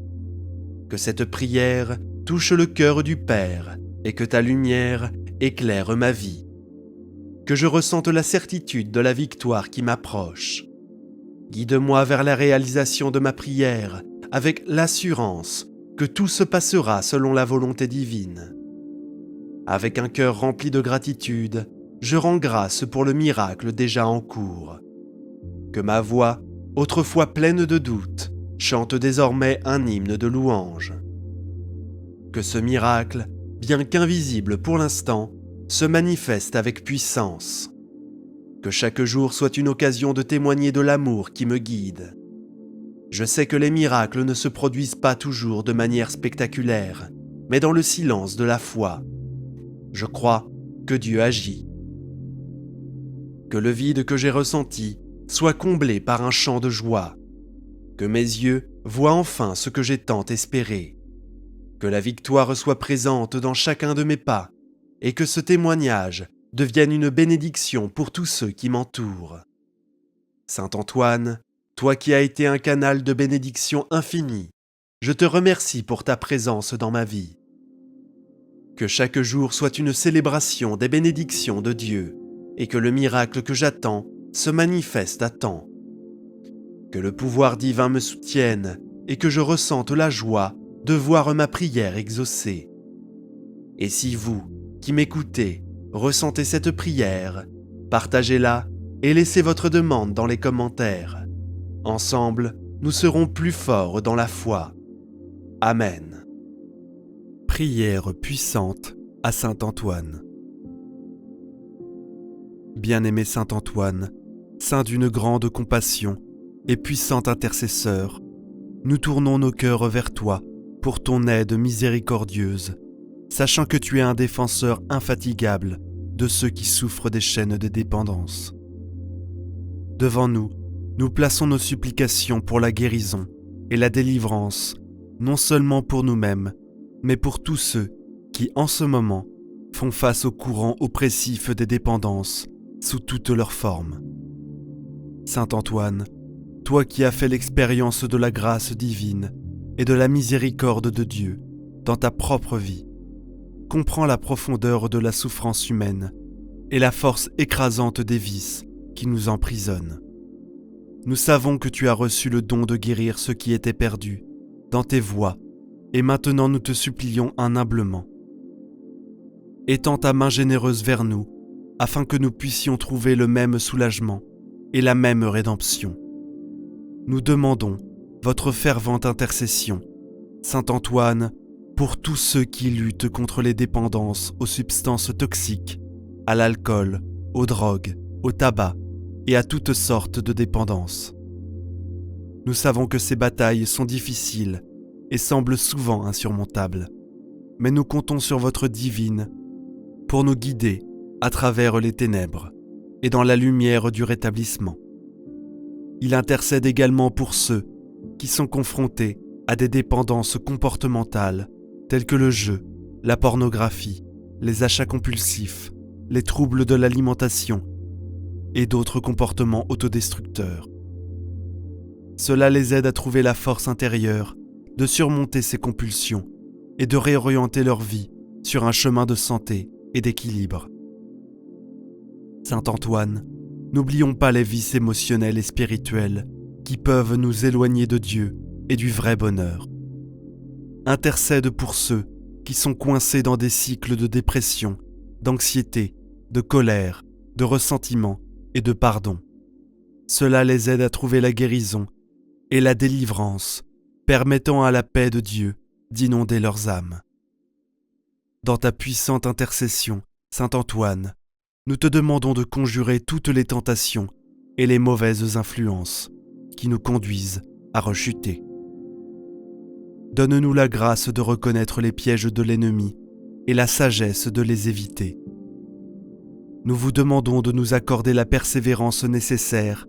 A: Que cette prière touche le cœur du Père et que ta lumière éclaire ma vie. Que je ressente la certitude de la victoire qui m'approche. Guide-moi vers la réalisation de ma prière avec l'assurance que tout se passera selon la volonté divine. Avec un cœur rempli de gratitude, je rends grâce pour le miracle déjà en cours. Que ma voix, autrefois pleine de doute, chante désormais un hymne de louange. Que ce miracle, bien qu'invisible pour l'instant, se manifeste avec puissance. Que chaque jour soit une occasion de témoigner de l'amour qui me guide. Je sais que les miracles ne se produisent pas toujours de manière spectaculaire, mais dans le silence de la foi. Je crois que Dieu agit. Que le vide que j'ai ressenti soit comblé par un chant de joie. Que mes yeux voient enfin ce que j'ai tant espéré. Que la victoire soit présente dans chacun de mes pas et que ce témoignage devienne une bénédiction pour tous ceux qui m'entourent. Saint Antoine, toi qui as été un canal de bénédiction infinie, je te remercie pour ta présence dans ma vie. Que chaque jour soit une célébration des bénédictions de Dieu et que le miracle que j'attends se manifeste à temps. Que le pouvoir divin me soutienne et que je ressente la joie de voir ma prière exaucée. Et si vous, qui m'écoutez, ressentez cette prière, partagez-la et laissez votre demande dans les commentaires. Ensemble, nous serons plus forts dans la foi. Amen. Prière puissante à Saint Antoine. Bien-aimé Saint Antoine, saint d'une grande compassion et puissant intercesseur, nous tournons nos cœurs vers toi pour ton aide miséricordieuse, sachant que tu es un défenseur infatigable de ceux qui souffrent des chaînes de dépendance. Devant nous, nous plaçons nos supplications pour la guérison et la délivrance, non seulement pour nous-mêmes, mais pour tous ceux qui, en ce moment, font face au courant oppressif des dépendances sous toutes leurs formes. Saint Antoine, toi qui as fait l'expérience de la grâce divine et de la miséricorde de Dieu dans ta propre vie, comprends la profondeur de la souffrance humaine et la force écrasante des vices qui nous emprisonnent. Nous savons que tu as reçu le don de guérir ce qui était perdu dans tes voies, et maintenant nous te supplions humblement. Étends ta main généreuse vers nous, afin que nous puissions trouver le même soulagement et la même rédemption. Nous demandons votre fervente intercession, Saint Antoine, pour tous ceux qui luttent contre les dépendances aux substances toxiques, à l'alcool, aux drogues, au tabac et à toutes sortes de dépendances. Nous savons que ces batailles sont difficiles et semblent souvent insurmontables, mais nous comptons sur votre divine pour nous guider à travers les ténèbres et dans la lumière du rétablissement. Il intercède également pour ceux qui sont confrontés à des dépendances comportementales telles que le jeu, la pornographie, les achats compulsifs, les troubles de l'alimentation et d'autres comportements autodestructeurs. Cela les aide à trouver la force intérieure de surmonter ces compulsions et de réorienter leur vie sur un chemin de santé et d'équilibre. Saint Antoine, n'oublions pas les vices émotionnels et spirituels qui peuvent nous éloigner de Dieu et du vrai bonheur. Intercède pour ceux qui sont coincés dans des cycles de dépression, d'anxiété, de colère, de ressentiment et de pardon. Cela les aide à trouver la guérison et la délivrance, permettant à la paix de Dieu d'inonder leurs âmes. Dans ta puissante intercession, Saint Antoine, nous te demandons de conjurer toutes les tentations et les mauvaises influences qui nous conduisent à rechuter. Donne-nous la grâce de reconnaître les pièges de l'ennemi et la sagesse de les éviter. Nous vous demandons de nous accorder la persévérance nécessaire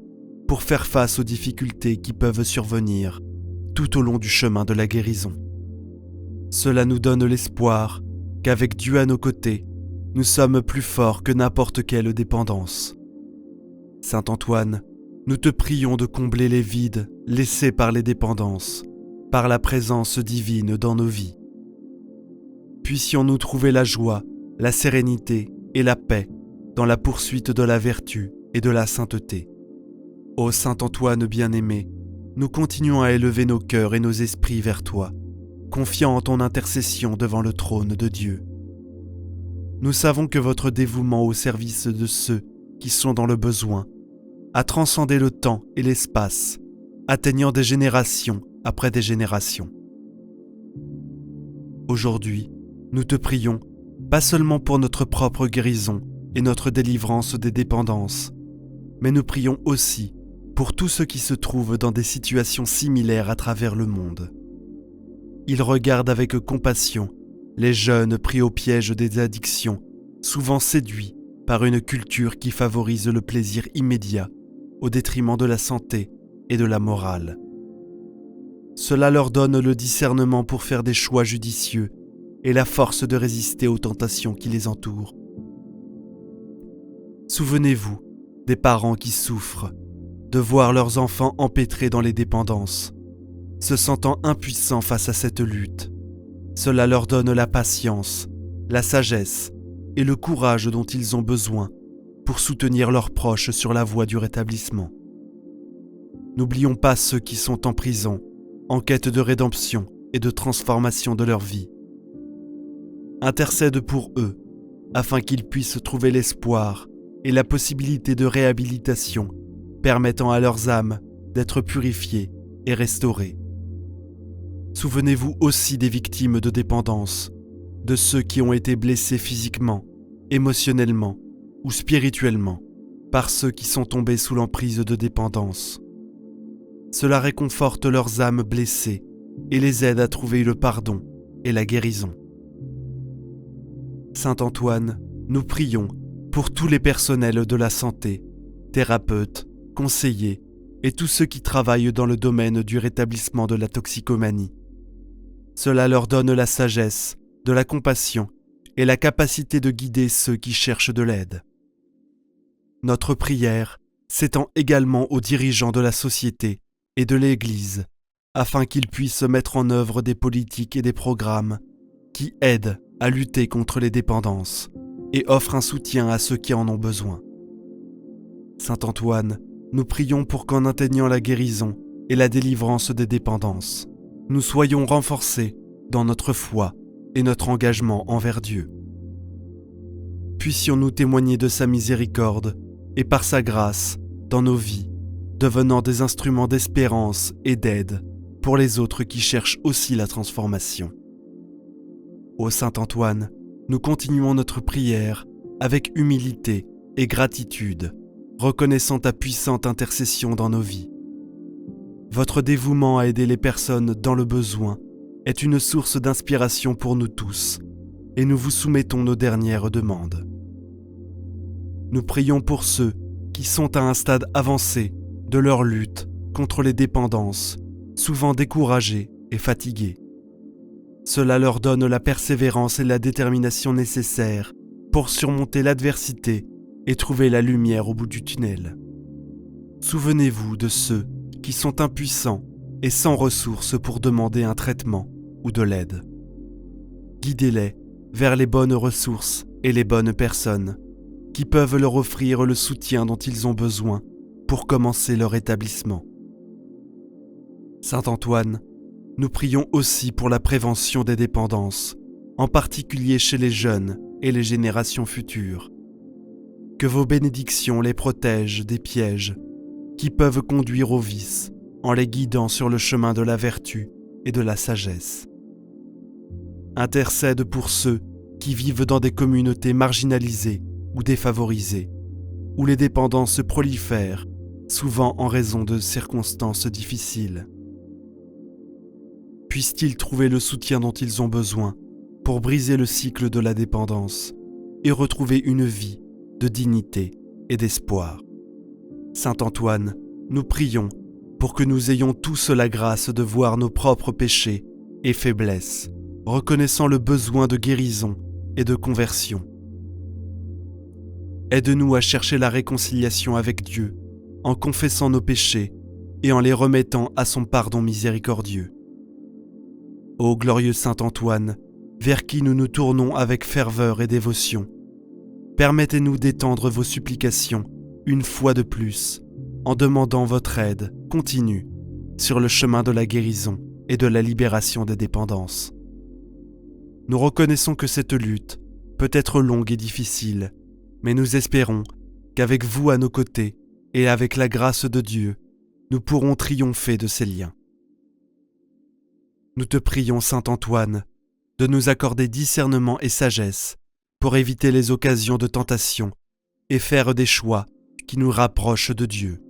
A: pour faire face aux difficultés qui peuvent survenir tout au long du chemin de la guérison. Cela nous donne l'espoir qu'avec Dieu à nos côtés, nous sommes plus forts que n'importe quelle dépendance. Saint Antoine, nous te prions de combler les vides laissés par les dépendances, par la présence divine dans nos vies. Puissions-nous trouver la joie, la sérénité et la paix dans la poursuite de la vertu et de la sainteté. Ô Saint Antoine bien-aimé, nous continuons à élever nos cœurs et nos esprits vers toi, confiants en ton intercession devant le trône de Dieu. Nous savons que votre dévouement au service de ceux qui sont dans le besoin a transcendé le temps et l'espace, atteignant des générations après des générations. Aujourd'hui, nous te prions, pas seulement pour notre propre guérison et notre délivrance des dépendances, mais nous prions aussi pour tous ceux qui se trouvent dans des situations similaires à travers le monde. Ils regardent avec compassion les jeunes pris au piège des addictions, souvent séduits par une culture qui favorise le plaisir immédiat au détriment de la santé et de la morale. Cela leur donne le discernement pour faire des choix judicieux et la force de résister aux tentations qui les entourent. Souvenez-vous des parents qui souffrent de voir leurs enfants empêtrés dans les dépendances, se sentant impuissants face à cette lutte. Cela leur donne la patience, la sagesse et le courage dont ils ont besoin pour soutenir leurs proches sur la voie du rétablissement. N'oublions pas ceux qui sont en prison, en quête de rédemption et de transformation de leur vie. Intercède pour eux, afin qu'ils puissent trouver l'espoir et la possibilité de réhabilitation permettant à leurs âmes d'être purifiées et restaurées. Souvenez-vous aussi des victimes de dépendance, de ceux qui ont été blessés physiquement, émotionnellement ou spirituellement par ceux qui sont tombés sous l'emprise de dépendance. Cela réconforte leurs âmes blessées et les aide à trouver le pardon et la guérison. Saint Antoine, nous prions pour tous les personnels de la santé, thérapeutes, conseillers et tous ceux qui travaillent dans le domaine du rétablissement de la toxicomanie. Cela leur donne la sagesse, de la compassion et la capacité de guider ceux qui cherchent de l'aide. Notre prière s'étend également aux dirigeants de la société et de l'Église, afin qu'ils puissent mettre en œuvre des politiques et des programmes qui aident à lutter contre les dépendances et offrent un soutien à ceux qui en ont besoin. Saint Antoine, nous prions pour qu'en atteignant la guérison et la délivrance des dépendances, nous soyons renforcés dans notre foi et notre engagement envers Dieu. Puissions-nous témoigner de sa miséricorde et par sa grâce dans nos vies, devenant des instruments d'espérance et d'aide pour les autres qui cherchent aussi la transformation. Ô Saint Antoine, nous continuons notre prière avec humilité et gratitude, reconnaissant ta puissante intercession dans nos vies. Votre dévouement à aider les personnes dans le besoin est une source d'inspiration pour nous tous, et nous vous soumettons nos dernières demandes. Nous prions pour ceux qui sont à un stade avancé de leur lutte contre les dépendances, souvent découragés et fatigués. Cela leur donne la persévérance et la détermination nécessaires pour surmonter l'adversité et trouver la lumière au bout du tunnel. Souvenez-vous de ceux qui sont impuissants et sans ressources pour demander un traitement ou de l'aide. Guidez-les vers les bonnes ressources et les bonnes personnes qui peuvent leur offrir le soutien dont ils ont besoin pour commencer leur établissement. Saint Antoine, nous prions aussi pour la prévention des dépendances, en particulier chez les jeunes et les générations futures. Que vos bénédictions les protègent des pièges qui peuvent conduire au vice en les guidant sur le chemin de la vertu et de la sagesse. Intercède pour ceux qui vivent dans des communautés marginalisées ou défavorisées, où les dépendances prolifèrent, souvent en raison de circonstances difficiles. Puissent-ils trouver le soutien dont ils ont besoin pour briser le cycle de la dépendance et retrouver une vie de dignité et d'espoir. Saint Antoine, nous prions pour que nous ayons tous la grâce de voir nos propres péchés et faiblesses, reconnaissant le besoin de guérison et de conversion. Aide-nous à chercher la réconciliation avec Dieu, en confessant nos péchés et en les remettant à son pardon miséricordieux. Ô glorieux Saint Antoine, vers qui nous nous tournons avec ferveur et dévotion, permettez-nous d'étendre vos supplications une fois de plus, en demandant votre aide continue sur le chemin de la guérison et de la libération des dépendances. Nous reconnaissons que cette lutte peut être longue et difficile, mais nous espérons qu'avec vous à nos côtés et avec la grâce de Dieu, nous pourrons triompher de ces liens. Nous te prions, Saint Antoine, de nous accorder discernement et sagesse pour éviter les occasions de tentation et faire des choix qui nous rapprochent de Dieu.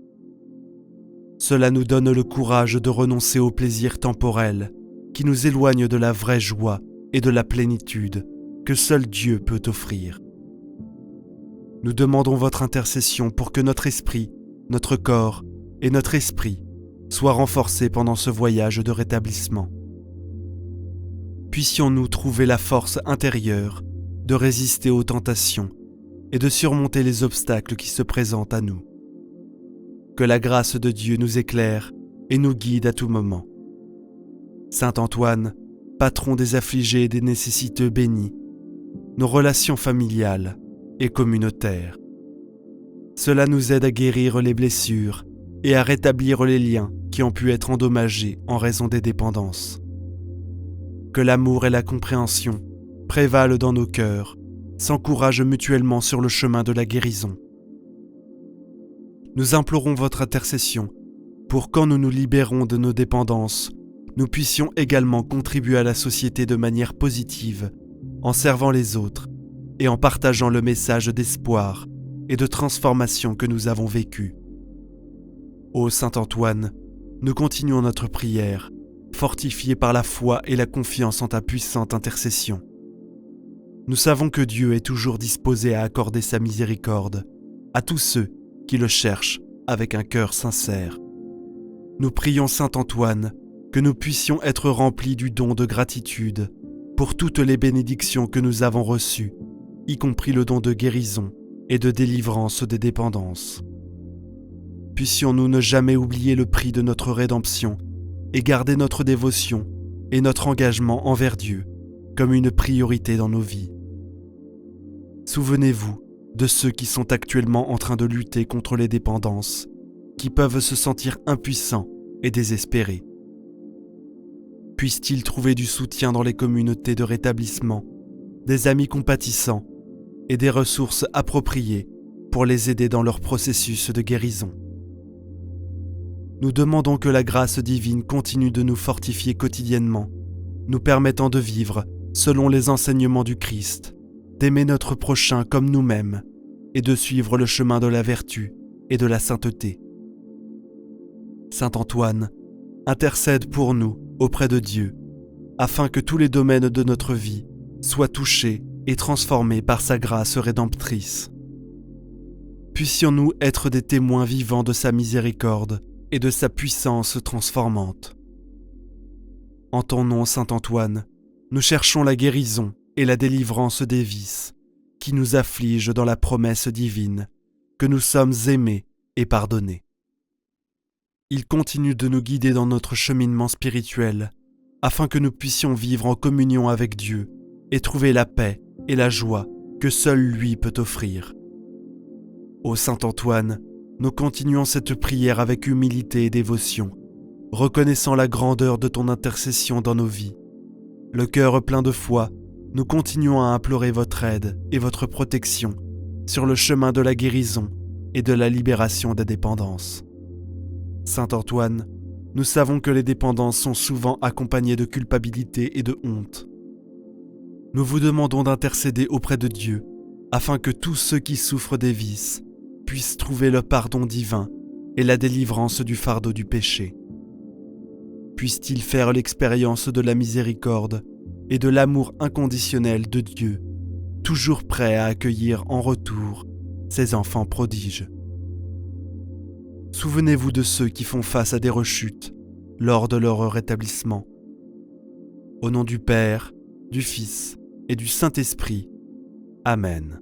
A: Cela nous donne le courage de renoncer aux plaisirs temporels qui nous éloignent de la vraie joie et de la plénitude que seul Dieu peut offrir. Nous demandons votre intercession pour que notre esprit, notre corps et notre esprit soient renforcés pendant ce voyage de rétablissement. Puissions-nous trouver la force intérieure de résister aux tentations et de surmonter les obstacles qui se présentent à nous. Que la grâce de Dieu nous éclaire et nous guide à tout moment. Saint Antoine, patron des affligés et des nécessiteux bénis, nos relations familiales et communautaires. Cela nous aide à guérir les blessures et à rétablir les liens qui ont pu être endommagés en raison des dépendances. Que l'amour et la compréhension prévalent dans nos cœurs, s'encouragent mutuellement sur le chemin de la guérison. Nous implorons votre intercession pour quand nous nous libérons de nos dépendances, nous puissions également contribuer à la société de manière positive, en servant les autres et en partageant le message d'espoir et de transformation que nous avons vécu. Ô Saint Antoine, nous continuons notre prière, fortifiés par la foi et la confiance en ta puissante intercession. Nous savons que Dieu est toujours disposé à accorder sa miséricorde à tous ceux qui le cherchent avec un cœur sincère. Nous prions Saint Antoine que nous puissions être remplis du don de gratitude pour toutes les bénédictions que nous avons reçues, y compris le don de guérison et de délivrance des dépendances. Puissions-nous ne jamais oublier le prix de notre rédemption et garder notre dévotion et notre engagement envers Dieu comme une priorité dans nos vies. Souvenez-vous de ceux qui sont actuellement en train de lutter contre les dépendances, qui peuvent se sentir impuissants et désespérés. Puissent-ils trouver du soutien dans les communautés de rétablissement, des amis compatissants et des ressources appropriées pour les aider dans leur processus de guérison. Nous demandons que la grâce divine continue de nous fortifier quotidiennement, nous permettant de vivre selon les enseignements du Christ, d'aimer notre prochain comme nous-mêmes et de suivre le chemin de la vertu et de la sainteté. Saint Antoine, intercède pour nous auprès de Dieu, afin que tous les domaines de notre vie soient touchés et transformés par sa grâce rédemptrice. Puissions-nous être des témoins vivants de sa miséricorde et de sa puissance transformante. En ton nom, Saint Antoine, nous cherchons la guérison et la délivrance des vices qui nous affligent dans la promesse divine que nous sommes aimés et pardonnés. Il continue de nous guider dans notre cheminement spirituel afin que nous puissions vivre en communion avec Dieu et trouver la paix et la joie que seul lui peut offrir. Ô Saint Antoine, nous continuons cette prière avec humilité et dévotion, reconnaissant la grandeur de ton intercession dans nos vies. Le cœur plein de foi, nous continuons à implorer votre aide et votre protection sur le chemin de la guérison et de la libération des dépendances. Saint Antoine, nous savons que les dépendances sont souvent accompagnées de culpabilité et de honte. Nous vous demandons d'intercéder auprès de Dieu afin que tous ceux qui souffrent des vices puissent trouver le pardon divin et la délivrance du fardeau du péché. Puissent-ils faire l'expérience de la miséricorde et de l'amour inconditionnel de Dieu, toujours prêt à accueillir en retour ses enfants prodiges. Souvenez-vous de ceux qui font face à des rechutes lors de leur rétablissement. Au nom du Père, du Fils et du Saint-Esprit. Amen.